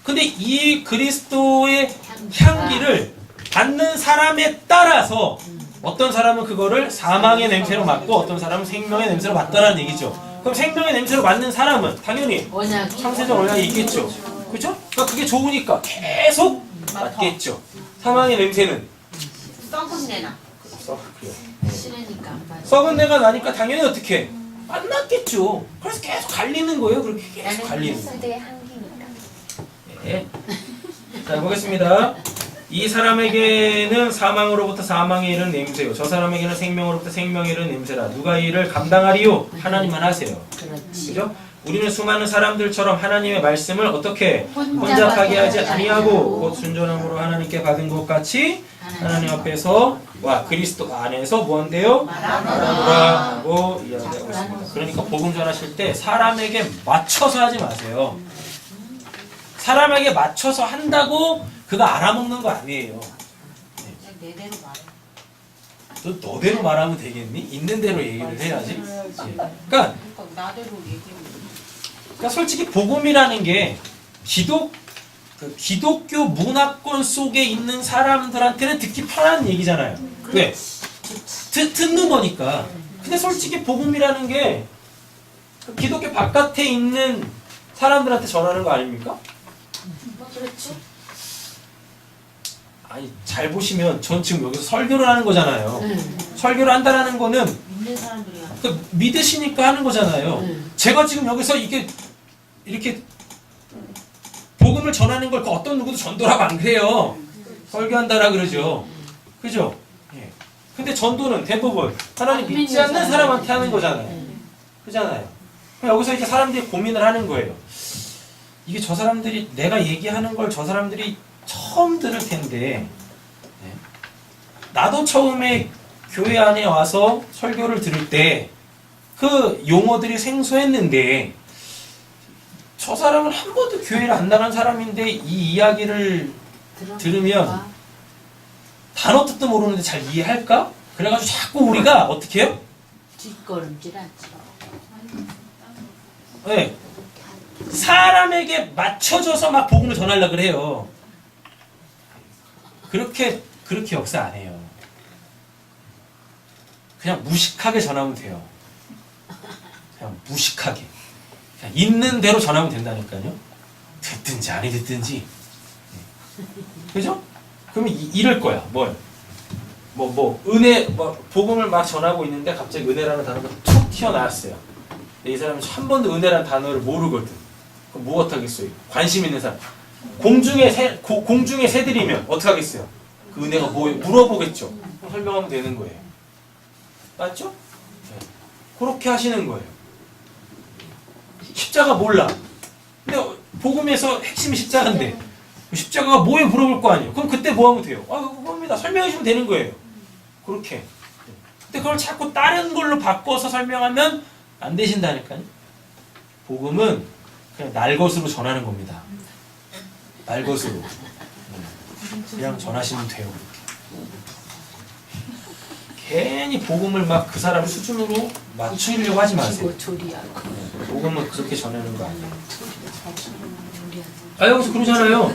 근데 이 그리스도의 향기를 받는 사람에 따라서 어떤 사람은 그거를 사망의 냄새로 맡고 어떤 사람은 생명의 냄새로 맡다라는 얘기죠. 그럼 생명의 냄새로 맡는 사람은 당연히 언약이 창세적 언약이 있겠죠. 그죠? 그러니까 그게 좋으니까 계속 맡겠죠. 사망의 냄새는 썩은 내나. 싫으니까 안 받아. 썩은 내가 나니까 당연히 어떻게 안 낫겠죠. 그래서 계속 갈리는 거예요. 그렇게 계속 갈리는 거예요. 그리스도의 향기니까. 네. 자 보겠습니다. 이 사람에게는 사망으로부터 사망에 이르는 냄새요 저 사람에게는 생명으로부터 생명에 이르는 냄새라 누가 이 일을 감당하리요? 하나님만 하세요. 그렇지. 그죠? 우리는 수많은 사람들처럼 하나님의 말씀을 어떻게 혼잡하게 하지 아니하고 곧 순전함으로 하나님께 받은 것 같이 하나님 앞에서 와 그리스도 안에서 무언데요? 말하노라 하고 이야기하고 있습니다. 그러니까 복음 전하실 때 사람에게 맞춰서 하지 마세요. 사람에게 맞춰서 한다고 그거 알아먹는 거 아니에요. 그냥 내대로 말해. 너 너대로 말하면 되겠니? 있는 대로 얘기를 해야지. 그러니까 그러니까 나대로 얘기해. 그러니까 솔직히 복음이라는 게 기독교 문화권 속에 있는 사람들한테는 듣기 편한 얘기잖아요. 왜? 듣는 거니까. 근데 솔직히 복음이라는 게 기독교 바깥에 있는 사람들한테 전하는 거 아닙니까? 그렇지. 아니 잘 보시면 전 지금 여기서 설교를 하는 거잖아요. 응. 설교를 한다라는 거는 믿는 사람들이야. 그러니까 믿으시니까 하는 거잖아요. 응. 제가 지금 여기서 이렇게 복음을 전하는 걸 그 어떤 누구도 전도라고 안 그래요. 설교한다라 그러죠. 그죠? 예. 근데 전도는 대부분 하나님 믿지 않는 사람한테 하는 거잖아요. 그잖아요. 그럼 여기서 이제 사람들이 고민을 하는 거예요. 이게 저 사람들이 내가 얘기하는 걸 저 사람들이 처음 들을 텐데 나도 처음에 교회 안에 와서 설교를 들을 때 그 용어들이 생소했는데 저 사람은 한 번도 교회를 안 나간 사람인데 이 이야기를 들으면 단어 뜻도 모르는데 잘 이해할까? 그래가지고 자꾸 우리가 어떻게 해요? 뒷걸음질 하지. 네. 사람에게 맞춰줘서 막 복음을 전하려고 그래요. 그렇게 역사 안 해요. 그냥 무식하게 전하면 돼요. 그냥 무식하게. 그냥 있는 대로 전하면 된다니까요. 듣든지 아니 듣든지. 그죠? 그러면 이럴 거야. 뭘? 은혜, 복음을 막 전하고 있는데 갑자기 은혜라는 단어가 툭 튀어나왔어요. 근데 이 사람은 한 번도 은혜라는 단어를 모르거든. 그럼 뭐 어떡하겠어요? 관심 있는 사람. 공중에 새들이면 어떡하겠어요? 그 은혜가 뭐예요? 물어보겠죠. 설명하면 되는 거예요. 맞죠? 네. 그렇게 하시는 거예요. 십자가 몰라. 근데 복음에서 핵심이 십자가인데 십자가가 뭐예요? 물어볼 거 아니에요. 그럼 그때 뭐 하면 돼요? 그겁니다. 설명해 주면 되는 거예요. 그렇게. 근데 그걸 자꾸 다른 걸로 바꿔서 설명하면 안 되신다니까요. 복음은 그냥 날것으로 전하는 겁니다. 날것으로. 그냥 전하시면 돼요. 괜히 복음을 막 그 사람 수준으로 맞추려고 하지 마세요. 조리하고. 복음은 그렇게 전하는 거 아니에요. 여기서 그러잖아요.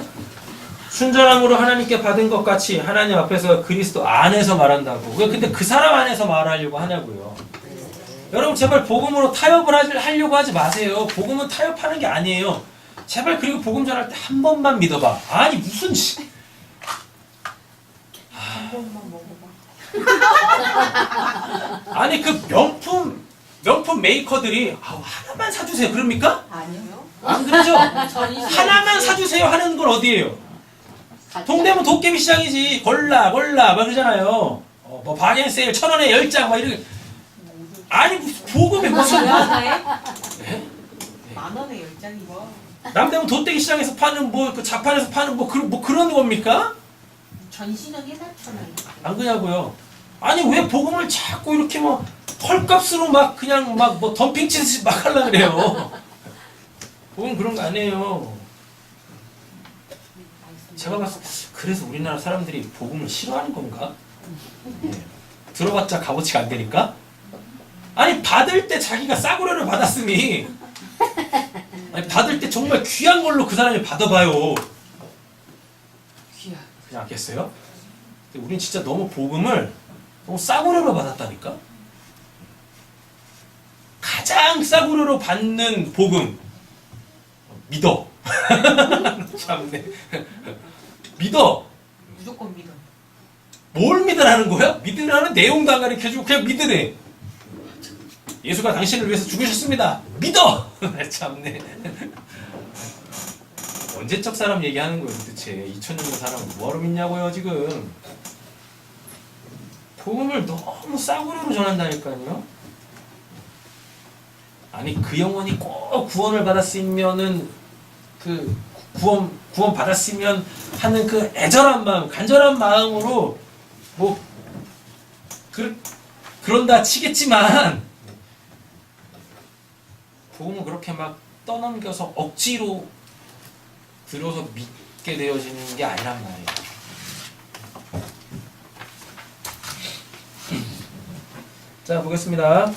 순전함으로 하나님께 받은 것 같이 하나님 앞에서 그리스도 안에서 말한다고. 왜 근데 그 사람 안에서 말하려고 하냐고요. 여러분 제발 복음으로 타협을 하려고 하지 마세요. 복음은 타협하는 게 아니에요. 제발 그리고 복음 전할 때 한 번만 믿어봐. 아니 무슨 한 번만 먹어봐. 아니 그 명품 메이커들이 하나만 사주세요. 그럽니까? 아니요. 안 그러죠? 하나만 사주세요 하는 건 어디예요? 동대문 도깨비 시장이지. 골라 막 그러잖아요. 뭐 바겐세일 1,000원에 10장 막 이렇게. 아니 무슨 복음이 무슨 하나에? 네? 10,000원에 10장이고. 남대문 도떼기 시장에서 파는 그 자판에서 파는 뭐 그런 겁니까? 전시는 해놨잖아요. 안 그냐고요. 아니 왜 복음을 자꾸 이렇게 뭐 헐값으로 막 그냥 막 뭐 덤핑 치듯이 막 하려고 그래요. 복음 그런 거 아니에요. 제가 봤을 때 그래서 우리나라 사람들이 복음을 싫어하는 건가? 예. 들어봤자 값어치가 안 되니까? 아니 받을 때 자기가 싸구려를 받았으니 아니 받을 때 정말 귀한 걸로 그 사람이 받아봐요. 귀야. 그지 않겠어요? 근데 우린 진짜 너무 복음을 너무 싸구려로 받았다니까? 가장 싸구려로 받는 복음 믿어. 참네. 믿어. 무조건 믿어. 뭘 믿으라는 거야? 믿으라는 내용도 안 가르쳐주고 그냥 믿으래. 예수가 당신을 위해서 죽으셨습니다. 믿어! 참네. 언제적 사람 얘기하는 거예요 도대체. 2000년 사람은 뭐하러 믿냐고요 지금. 복음을 너무 싸구려로 전한다니까요. 아니 그 영혼이 꼭 구원을 받았으면은 그 구원 받았으면 하는 그 애절한 마음, 간절한 마음으로 뭐 그런다 치겠지만 복음은 그렇게 막 떠넘겨서 억지로 들어서 믿게 되어지는 게 아니란 말이에요. 자 보겠습니다.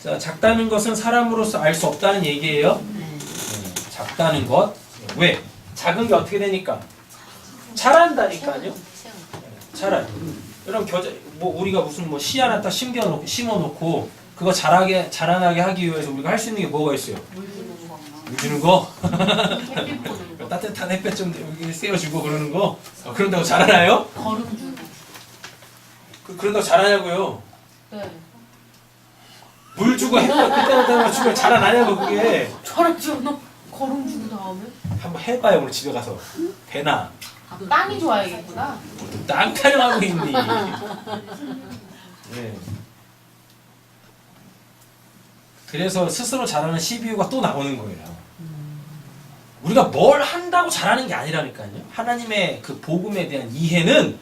자 작다는 것은 사람으로서 알 수 없다는 얘기예요. 작다는 것. 왜? 작은 게 어떻게 되니까? 자란다니까요. 자라요. 여러분 뭐 우리가 무슨 뭐 씨 하나 딱 심어놓고 그거 자라나게 하기 위해서 우리가 할 수 있는 게 뭐가 있어요? 물 주는 거? 햇빛 보는 거. 따뜻한 햇볕 좀 여기 쐬어주고 그러는 거? 그런다고 자라나요? 걸음 주고. 그런다고 자라냐고요? 네. 물 주고 햇볕 그때마다 주면 자라나냐고 그게. 저렇지 않아? 걸음 주고 다음에? 한번 해봐요 오늘 집에 가서. 되나? 땅이 좋아야겠구나. 땅 타령하고 있니? 네. 그래서 스스로 잘하는 CBU가 또 나오는 거예요. 우리가 뭘 한다고 잘하는 게 아니라니까요. 하나님의 그 복음에 대한 이해는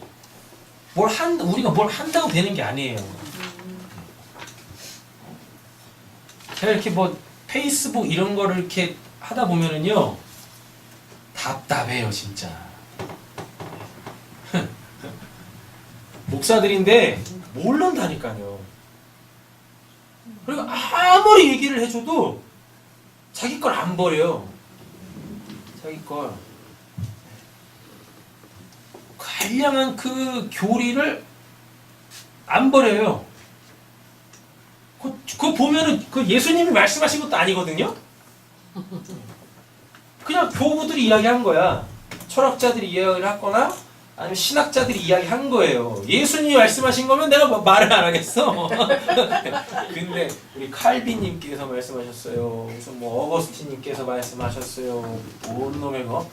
우리가 뭘 한다고 되는 게 아니에요. 제가 이렇게 뭐 페이스북 이런 거를 이렇게 하다 보면은요 답답해요 진짜. 목사들인데 모른다니까요. 그리고 아무리 얘기를 해줘도 자기 걸 안 버려요. 자기 걸. 간량한 그 교리를 안 버려요. 그거 보면은 그 예수님이 말씀하신 것도 아니거든요. 그냥 교부들이 이야기한 거야. 철학자들이 이야기를 했거나 아니면 신학자들이 이야기한 거예요. 예수님이 말씀하신 거면 내가 뭐 말을 안 하겠어. 근데 우리 칼빈님께서 말씀하셨어요. 무슨 뭐 어거스틴님께서 말씀하셨어요. 뭔 놈의 거?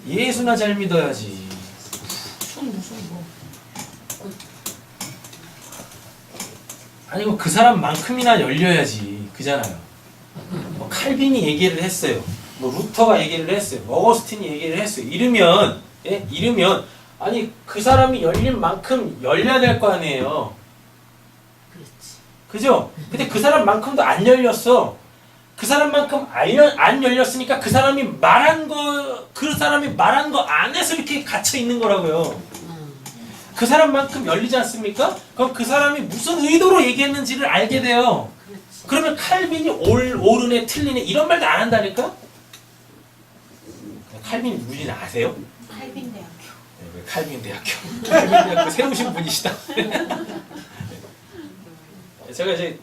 예수나 잘 믿어야지. 무슨 뭐. 아니고 그 사람만큼이나 열려야지. 그잖아요. 뭐 칼빈이 얘기를 했어요. 뭐 루터가 얘기를 했어요. 어거스틴이 얘기를 했어요. 이르면 아니 그 사람이 열린 만큼 열려야 될 거 아니에요. 그렇지. 그죠? 근데 그 사람만큼도 안 열렸어. 그 사람만큼 안 열렸으니까 그 사람이 말한 거 안에서 이렇게 갇혀 있는 거라고요. 그 사람만큼 열리지 않습니까? 그럼 그 사람이 무슨 의도로 얘기했는지를 알게 돼요. 그렇지. 그러면 칼빈이 옳으네 틀리네 이런 말도 안 한다니까? 칼빈이 누구인지 아세요? 칼빈 대학교. 네, 칼빈 대학교. 칼빈 대학교 세우신 분이시다. 제가 이제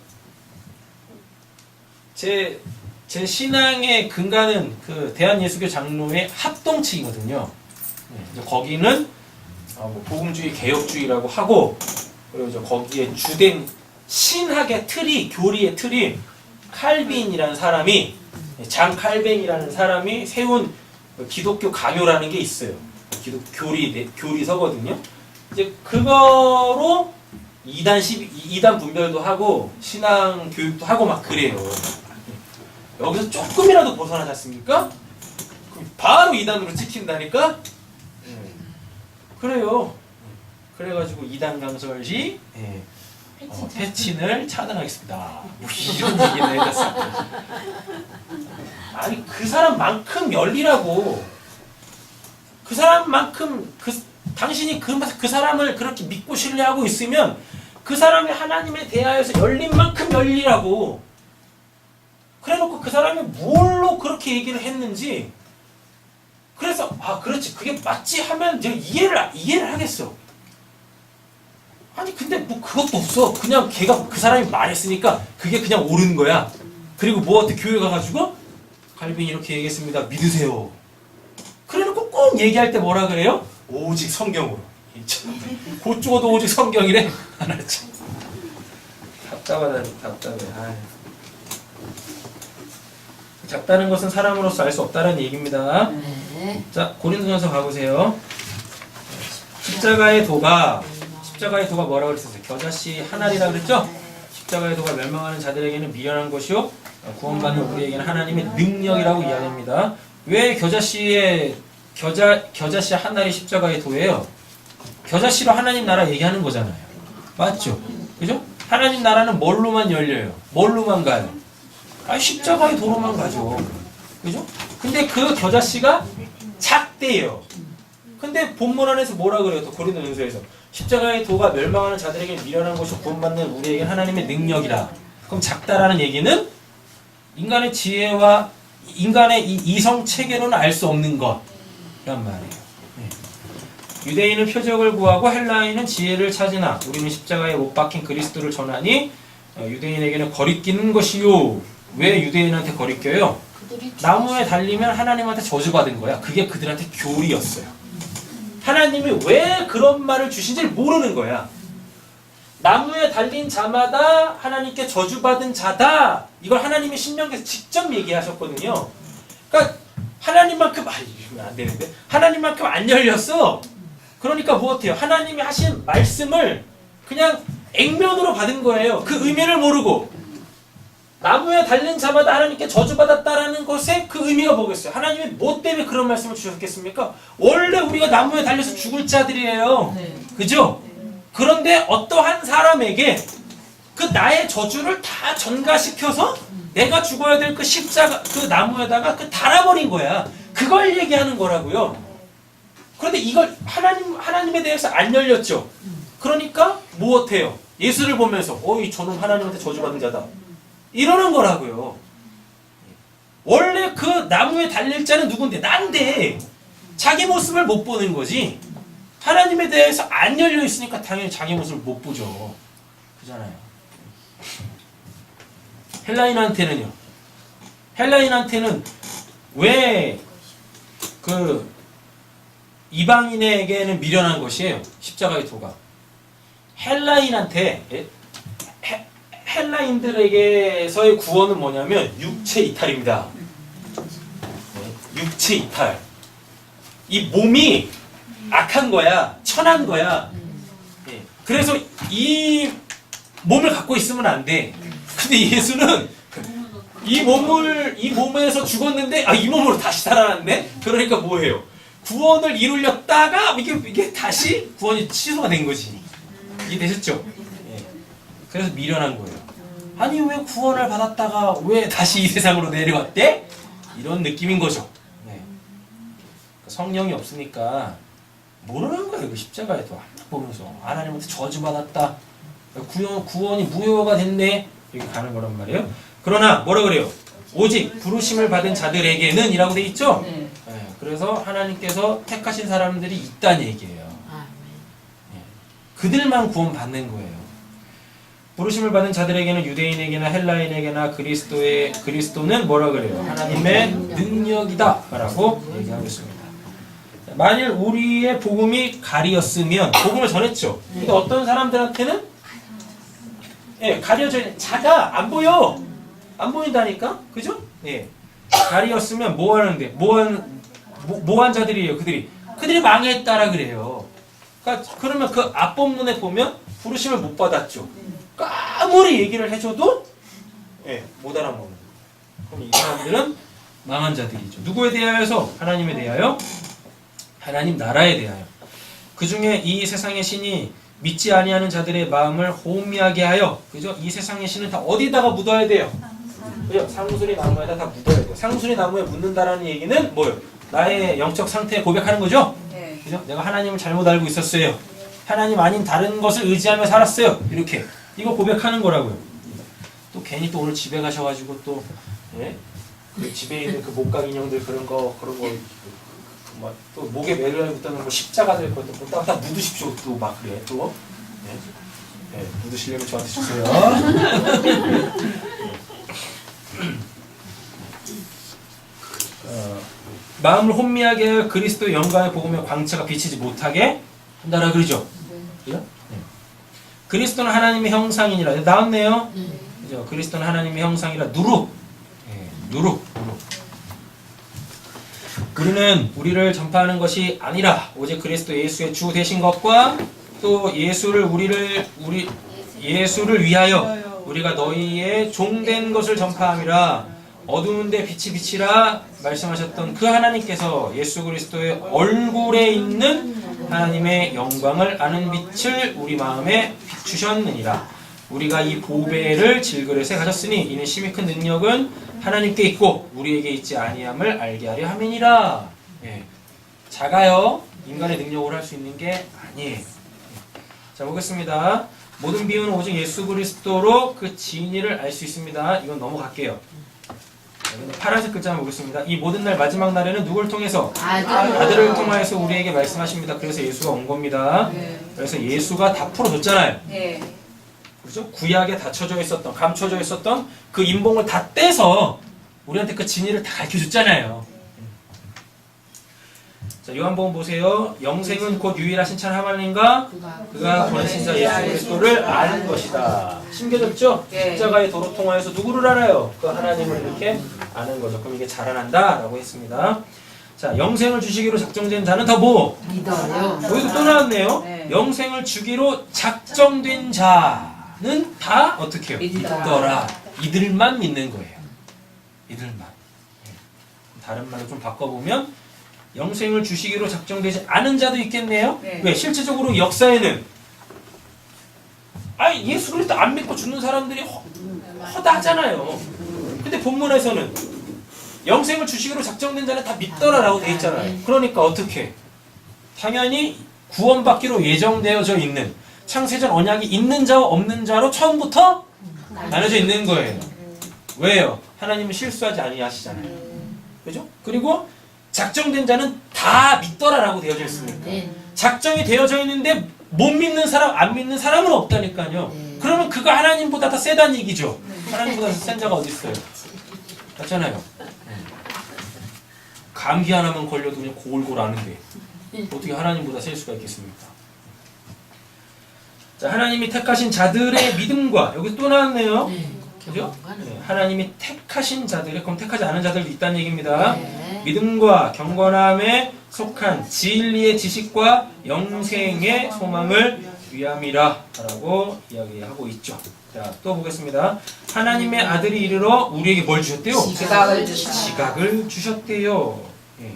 제 신앙의 근간은 그 대한예수교 장로의 합동측이거든요. 이제 거기는 뭐 복음주의 개혁주의라고 하고 그리고 이제 거기에 주된 신학의 틀이 교리의 틀이 칼빈이라는 사람이 장 칼빈이라는 사람이 세운 기독교 강요라는 게 있어요. 교리서거든요. 이제 그거로 이단 분별도 하고 신앙 교육도 하고 막 그래요. 여기서 조금이라도 벗어나지 않습니까? 그럼 바로 이단으로 찍힌다니까? 그래요. 그래가지고 이단 강설시 패친을 차단하겠습니다. 이런 얘기를 해줬어. 아니 그 사람만큼 열리라고. 그 사람만큼 당신이 그 사람을 그렇게 믿고 신뢰하고 있으면 그 사람이 하나님에 대하여서 열린 만큼 열리라고. 그래놓고 그 사람이 뭘로 그렇게 얘기를 했는지 그래서 그렇지 그게 맞지 하면 이제 이해를 하겠어. 아니 근데 뭐 그것도 없어. 그냥 걔가 그 사람이 말했으니까 그게 그냥 옳은 거야. 그리고 뭐한테 교회 가가지고 갈빈이 이렇게 얘기했습니다. 믿으세요. 그래놓고 꼭 얘기할 때 뭐라 그래요? 오직 성경으로. 곧 죽어도 오직 성경이래. 하나 참 답답해. 작다는 것은 사람으로서 알 수 없다는 얘기입니다. 네. 자, 고린도전서 가보세요. 십자가의 도가 뭐라고 그랬었어요? 겨자씨 하나리라 그랬죠? 십자가의 도가 멸망하는 자들에게는 미련한 것이요 구원받는 우리에게는 하나님의 능력이라고 이야기합니다. 왜 겨자씨 하나리 십자가의 도예요? 겨자씨로 하나님 나라 얘기하는 거잖아요. 맞죠? 그죠? 하나님 나라는 뭘로만 열려요? 뭘로만 가요? 십자가의 도로만 가죠. 그죠? 근데 그 겨자씨가 작대요. 근데 본문 안에서 뭐라 그래요? 또 고린도전서에서 십자가의 도가 멸망하는 자들에게 미련한 것이 구원받는 우리에게 하나님의 능력이라. 그럼 작다라는 얘기는 인간의 지혜와 인간의 이 이성 체계로는 알 수 없는 것이란 말이에요. 유대인은 표적을 구하고 헬라인은 지혜를 찾으나 우리는 십자가에 못 박힌 그리스도를 전하니 유대인에게는 거리끼는 것이요. 왜 유대인한테 거리껴요? 나무에 달리면 하나님한테 저주받은 거야. 그게 그들한테 교리였어요. 하나님이 왜 그런 말을 주신지를 모르는 거야. 나무에 달린 자마다 하나님께 저주받은 자다. 이걸 하나님이 신명기에서 직접 얘기하셨거든요. 그러니까 하나님만큼 이러면 안 되는데 하나님만큼 안 열렸어. 그러니까 뭐 어때요? 하나님이 하신 말씀을 그냥 액면으로 받은 거예요. 그 의미를 모르고 나무에 달린 자마다 하나님께 저주받았다라는 것에 그 의미가 뭐겠어요? 하나님이 뭐 때문에 그런 말씀을 주셨겠습니까? 원래 우리가 나무에 달려서 죽을 자들이에요. 그죠? 그런데 어떠한 사람에게 그 나의 저주를 다 전가시켜서 내가 죽어야 될 그 십자가 그 나무에다가 달아버린 거야. 그걸 얘기하는 거라고요. 그런데 이걸 하나님에 대해서 안 열렸죠. 그러니까 무엇해요? 예수를 보면서 이 저놈 하나님한테 저주받은 자다. 이러는 거라고요. 원래 그 나무에 달릴 자는 누군데? 난데. 자기 모습을 못 보는 거지. 하나님에 대해서 안 열려 있으니까 당연히 자기 모습을 못 보죠. 그잖아요. 헬라인한테는 왜 그 이방인에게는 미련한 것이에요. 십자가의 도가. 헬라인들에게서의 구원은 뭐냐면 육체 이탈입니다. 육체 이탈. 이 몸이 악한 거야. 천한 거야. 그래서 이 몸을 갖고 있으면 안 돼. 근데 예수는 이 몸에서 죽었는데 이 몸으로 다시 살아났네? 그러니까 뭐예요? 구원을 이루렸다가 이게 다시 구원이 취소가 된 거지. 이해되셨죠? 그래서 미련한 거예요. 아니 왜 구원을 받았다가 왜 다시 이 세상으로 내려왔대? 이런 느낌인 거죠. 성령이 없으니까 모르는 거예요. 그 십자가에도 보면서 하나님한테 저주받았다. 구원이 무효가 됐네. 이렇게 가는 거란 말이에요. 그러나 뭐라 그래요? 오직 부르심을 받은 자들에게는 이라고 돼 있죠? 그래서 하나님께서 택하신 사람들이 있다는 얘기예요. 그들만 구원받는 거예요. 부르심을 받은 자들에게는 유대인에게나 헬라인에게나 그리스도는 뭐라 그래요? 하나님의 능력이다 라고 얘기하고 있습니다. 만일 우리의 복음이 가리였으면 복음을 전했죠. 근데 어떤 사람들한테는 가려져 있는 자가 안 보여. 안 보인다니까? 그죠? 가리였으면 뭐 하는데? 뭐한 자들이에요, 그들이? 그들이 망했다라 그래요. 그러면 그 앞본문에 보면 부르심을 못 받았죠. 아무리 얘기를 해줘도 못 알아먹는 거예요. 그럼 이 사람들은 망한 자들이죠. 누구에 대하여서? 하나님에 대하여? 하나님 나라에 대하여. 그 중에 이 세상의 신이 믿지 아니하는 자들의 마음을 호미하게 하여, 그죠? 이 세상의 신은 다 어디다가 묻어야 돼요? 그죠? 상수리 나무에다 다 묻어야 돼요. 상수리 나무에 묻는다라는 얘기는 뭐예요? 나의 영적 상태에 고백하는 거죠? 네. 그죠? 내가 하나님을 잘못 알고 있었어요. 하나님 아닌 다른 것을 의지하며 살았어요. 이렇게. 이거 고백하는 거라고요. 또 괜히 또 오늘 집에 가셔가지고 또, 예? 그 집에 있는 그 목각 인형들 그런 거, 막 또 목에 매달려 붙는 뭐 십자가들 것도 뭐 다 묻으십시오. 또 막 그래. 또. 예? 예, 묻으시려면 저한테 주세요. 마음을 혼미하게 하여 그리스도의 영광의 복음의 광채가 비치지 못하게 한다라 그러죠. 그죠? 네. 그리스도는 하나님의 형상이니라. 나왔네요. 그죠? 그리스도는 하나님의 형상이라. 누룩. 네, 누룩. 우리는 우리를 전파하는 것이 아니라 오직 그리스도 예수의 주 되신 것과 또 예수를 위하여 우리가 너희의 종된 것을 전파함이라. 어두운데 빛이 비치라 말씀하셨던 그 하나님께서 예수 그리스도의 얼굴에 있는 하나님의 영광을 아는 빛을 우리 마음에 비추셨느니라. 우리가 이 보배를 질그릇에 가졌으니 이는 심히 큰 능력은 하나님께 있고 우리에게 있지 아니함을 알게 하려 함이니라. 예. 작아요. 인간의 능력으로 할 수 있는 게 아니에요. 자, 보겠습니다. 모든 비유는 오직 예수 그리스도로 그 진리를 알 수 있습니다. 이건 넘어갈게요. 파란색 글자 한번 보겠습니다. 이 모든 날 마지막 날에는 누굴 통해서? 아들을 통하여서 우리에게 말씀하십니다. 그래서 예수가 온 겁니다. 그래서 예수가 다 풀어줬잖아요. 그렇죠? 구약에 닫혀져 있었던, 감춰져 있었던 그 인봉을 다 떼서 우리한테 그 진리를 다 가르쳐줬잖아요. 자, 요한복음 보세요. 영생은 곧 유일하신 참 하나님과 그가 보내신 자 예수 그리스도를 아는 것이다. 심겨졌죠? 십자가의 도로 통하여서 누구를 알아요? 그 하나님을 이렇게 아는 거죠. 그럼 이게 자라난다 라고 했습니다. 자, 영생을 주시기로 작정된 자는 더 뭐? 믿어요. 여기서 또 나왔네요. 영생을 주기로 작정된 자는 다 어떻게 해요? 믿더라. 이들만 믿는 거예요. 이들만. 다른 말로 좀 바꿔보면 영생을 주시기로 작정되지 않은 자도 있겠네요. 왜? 실제적으로 역사에는 예수 그리스도 안 믿고 죽는 사람들이 허다하잖아요. 근데 본문에서는 영생을 주시기로 작정된 자는 다 믿더라라고 돼 있잖아요. 그러니까 어떻게? 당연히 구원받기로 예정되어져 있는 창세전 언약이 있는 자와 없는 자로 처음부터 나눠져 있는 거예요. 왜요? 하나님은 실수하지 아니하시잖아요. 그죠? 그리고 작정된 자는 다 믿더라라고 되어져 있으니까. 작정이 되어져 있는데 못 믿는 사람, 안 믿는 사람은 없다니까요. 그러면 그가 하나님보다 더 세다는 얘기죠. 하나님보다 더 센 자가 어디 있어요? 맞잖아요. 감기 하나만 걸려도 그냥 골골 아는데 어떻게 하나님보다 셀 수가 있겠습니까? 자, 하나님이 택하신 자들의 믿음과 여기 또 나왔네요. 그죠? 네, 하나님이 택하신 자들의, 그럼 택하지 않은 자들도 있다는 얘기입니다. 믿음과 경건함에 속한 진리의 지식과 영생의 소망을 위함이라 라고 이야기하고 있죠. 자, 또 보겠습니다. 하나님의 아들이 이르러 우리에게 뭘 주셨대요? 지각을 주셨대요. 예.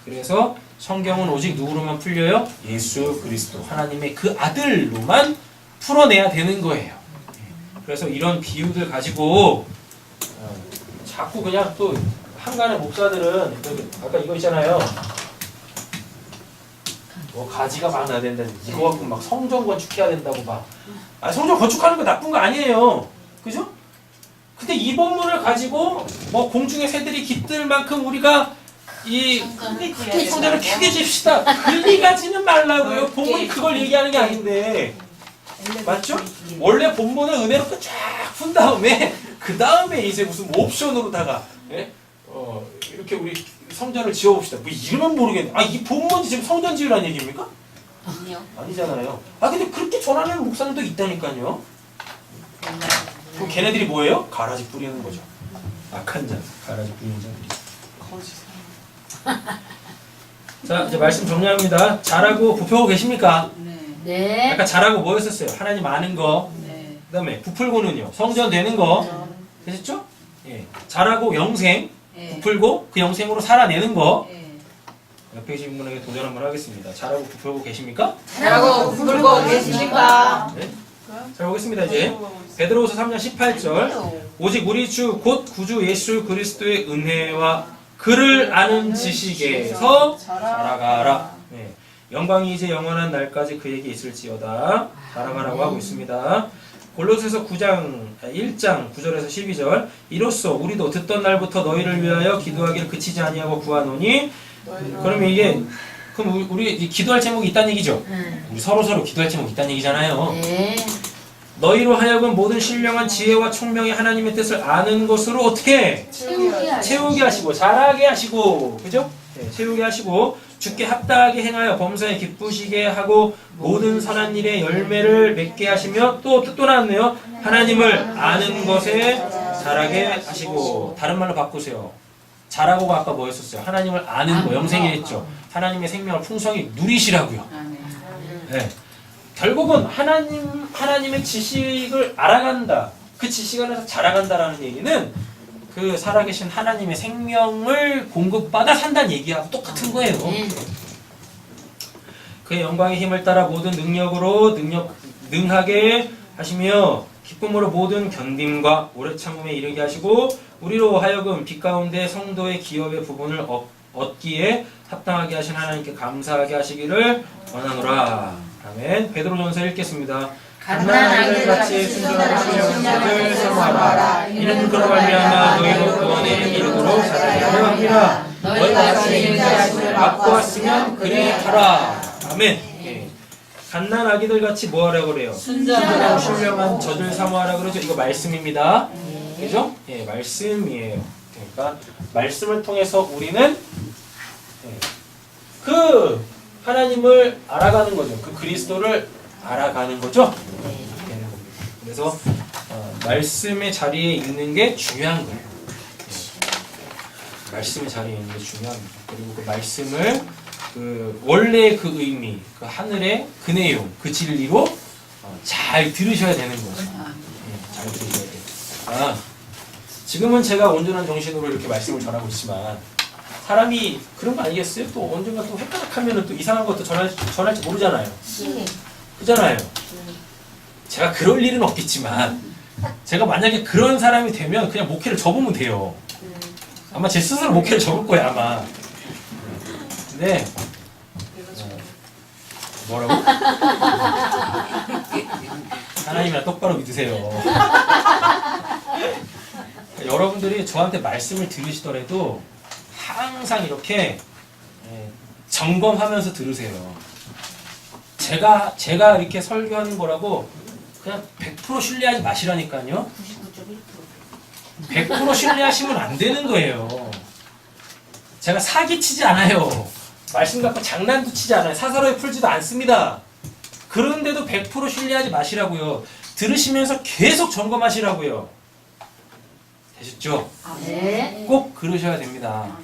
그래서 성경은 오직 누구로만 풀려요? 예수 그리스도, 하나님의 그 아들로만 풀어내야 되는 거예요. 그래서 이런 비유들 가지고 자꾸 그냥 또 한간의 목사들은 아까 이거 있잖아요. 뭐 가지가 많아야 된다. 이거 갖고 막 성전 건축해야 된다고 막. 성전 건축하는 거 나쁜 거 아니에요. 그죠? 근데 이 본문을 가지고 뭐 공중의 새들이 깃들 만큼 우리가 이 성전을 크게 집시다. 그리 가지는 말라고요. 본문이 그걸 얘기하는 게 아닌데. 맞죠? 원래 본문을 은혜로 쫙 푼 다음에 그 다음에 이제 무슨 옵션으로다가 이렇게 우리 성전을 지어봅시다. 뭐 이름은 모르겠네. 이 본문이 지금 성전 지으라는 얘기입니까? 아니요. 아니잖아요. 근데 그렇게 전하는 목사님도 있다니까요. 그럼 걔네들이 뭐예요? 가라지 뿌리는 거죠. 악한 자, 가라지 뿌리는 자들이. 자, 이제 말씀 정리합니다. 잘하고 부표하고 계십니까? 네. 아까 잘하고 뭐였었어요? 하나님 아는 거. 그 다음에 부풀고는요. 성전 되는 거. 되셨죠? 예. 잘하고 영생. 부풀고 그 영생으로 살아내는 거. 옆에 계신 분에게 도전 한번 하겠습니다. 잘하고 부풀고 계십니까? 잘하고 부풀고 계십니까? 네. 자, 보겠습니다. 이제 베드로후서 3장 18절. 오직 우리 주 곧 구주 예수 그리스도의 은혜와 그를 아는 지식에서 자라가라. 네. 영광이 이제 영원한 날까지 그에게 있을지어다. 자라가라고 하고 있습니다. 골로새서 1장 9절에서 12절. 이로써 우리도 듣던 날부터 너희를 위하여 기도하기를 그치지 아니하고 구하노니. 그러면 이게 그럼 우리 기도할 제목이 있다는 얘기죠? 우리 서로 기도할 제목이 있다는 얘기잖아요. 네. 너희로 하여금 모든 신령한 지혜와 총명의 하나님의 뜻을 아는 것으로 어떻게 채우게 하시고 자라게 하시고, 그죠? 네, 채우게 하시고 주께 합당하게 행하여 범사에 기쁘시게 하고 모든 선한 일에 열매를 맺게 하시며 또 나왔네요. 하나님을 아는 것에 자라게 하시고. 다른 말로 바꾸세요. 자라고가 아까 뭐였었어요? 하나님을 아는 거, 영생이랬죠. 하나님의 생명을 풍성히 누리시라고요. 네. 결국은 하나님의 지식을 알아간다. 그 지식 안에서 자라간다라는 얘기는 그 살아계신 하나님의 생명을 공급받아 산다는 얘기하고 똑같은 거예요. 그의 영광의 힘을 따라 모든 능력으로 능하게 하시며 기쁨으로 모든 견딤과 오래 참음에 이르게 하시고 우리로 하여금 빛 가운데 성도의 기업의 부분을 얻기에 합당하게 하신 하나님께 감사하게 하시기를 원하노라. 아멘. 베드로전서 읽겠습니다. 갓난 아이들같이 순전하고 신령한 자들 사모하라. 이는 그로 말미암아 너희로 구원에 이르도록 자라게 하려 함이라. 너희가 주의 말씀을 받고 왔으면 그리하라. 아멘. 예. 갓난 아기들같이 뭐하라고 그래요? 순전하고 신령한 저들 사모하라 그러죠. 이거 말씀입니다. 그죠? 예, 말씀이에요. 그러니까 말씀을 통해서 우리는 그 하나님을 알아가는 거죠. 그 그리스도를 알아가는 거죠. 그래서 말씀의 자리에 있는 게 중요한 거예요. 말씀의 자리에 있는 게 중요합니다. 그리고 그 말씀을 그 원래 그 의미, 그 하늘의 그 내용, 그 진리로 잘 들으셔야 되는 거죠. 잘 들으셔야 돼요. 지금은 제가 온전한 정신으로 이렇게 말씀을 전하고 있지만 사람이 그런 거 아니겠어요? 또 언젠가 또 헷갈락하면은 또 이상한 것도 전할지 모르잖아요. 그잖아요. 제가 그럴 일은 없겠지만 제가 만약에 그런 사람이 되면 그냥 목회를 접으면 돼요. 아마 제 스스로 목회를 접을 거예요 아마. 근데 뭐라고? 하나님이랑 똑바로 믿으세요. 여러분들이 저한테 말씀을 들으시더라도 항상 이렇게 점검하면서 들으세요. 제가 이렇게 설교하는 거라고 그냥 100% 신뢰하지 마시라니까요. 100% 신뢰하시면 안 되는 거예요. 제가 사기치지 않아요. 말씀 갖고 장난도 치지 않아요. 사사로이 풀지도 않습니다. 그런데도 100% 신뢰하지 마시라고요. 들으시면서 계속 점검하시라고요. 되셨죠? 네. 꼭 그러셔야 됩니다.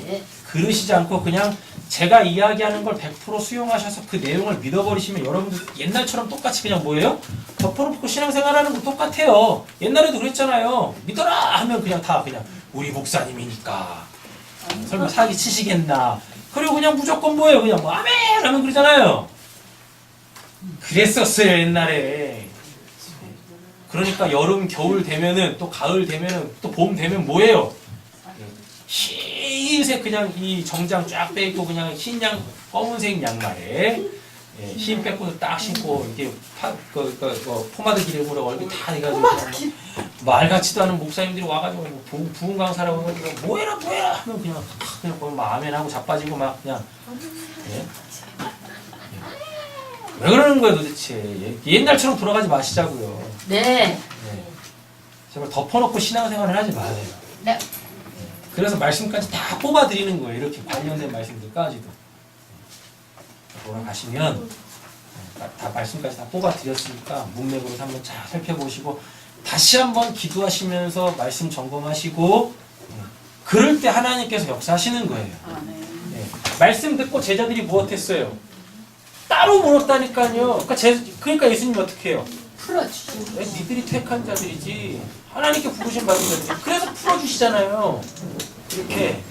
네. 그러시지 않고 그냥 제가 이야기하는 걸 100% 수용하셔서 그 내용을 믿어버리시면 여러분들 옛날처럼 똑같이 그냥 뭐예요? 덮어놓고 신앙생활하는 거 똑같아요. 옛날에도 그랬잖아요. 믿어라 하면 그냥 다 그냥 우리 목사님이니까 설마 사기 치시겠나. 그리고 그냥 무조건 뭐예요? 그냥 뭐 아멘 하면 그러잖아요. 그랬었어요 옛날에. 그러니까 여름 겨울 되면은 또 가을 되면은 또 봄 되면 뭐예요? 흰색 그냥 이 정장 쫙 빼입고 그냥 흰 검은색 양말에 흰 빼고도 딱 신고 이렇게 포마드 기름으로 얼굴 다 해가지고 말 같지도 않은 목사님들이 와가지고 부흥 강사라고 해가지고 뭐해라 하면 그냥 보면 막 아멘하고 자빠지고 막 그냥 왜 그러는 거예요 도대체? 옛날처럼 돌아가지 마시자고요. 네. 제발 덮어놓고 신앙생활을 하지 마세요. 네. 그래서 말씀까지 다 뽑아드리는 거예요. 이렇게 관련된 말씀들까지도. 돌아가시면 다 말씀까지 다 뽑아드렸으니까 문맥으로 한번 잘 살펴보시고 다시 한번 기도하시면서 말씀 점검하시고 그럴 때 하나님께서 역사하시는 거예요. 네. 말씀 듣고 제자들이 무엇했어요? 따로 물었다니까요. 그러니까 예수님이 어떻게 해요? 풀어주시고. 니들이 택한 자들이지 하나님께 부르심 받은 자들이지. 그래서 풀어주시잖아요. 이렇게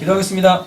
기도하겠습니다.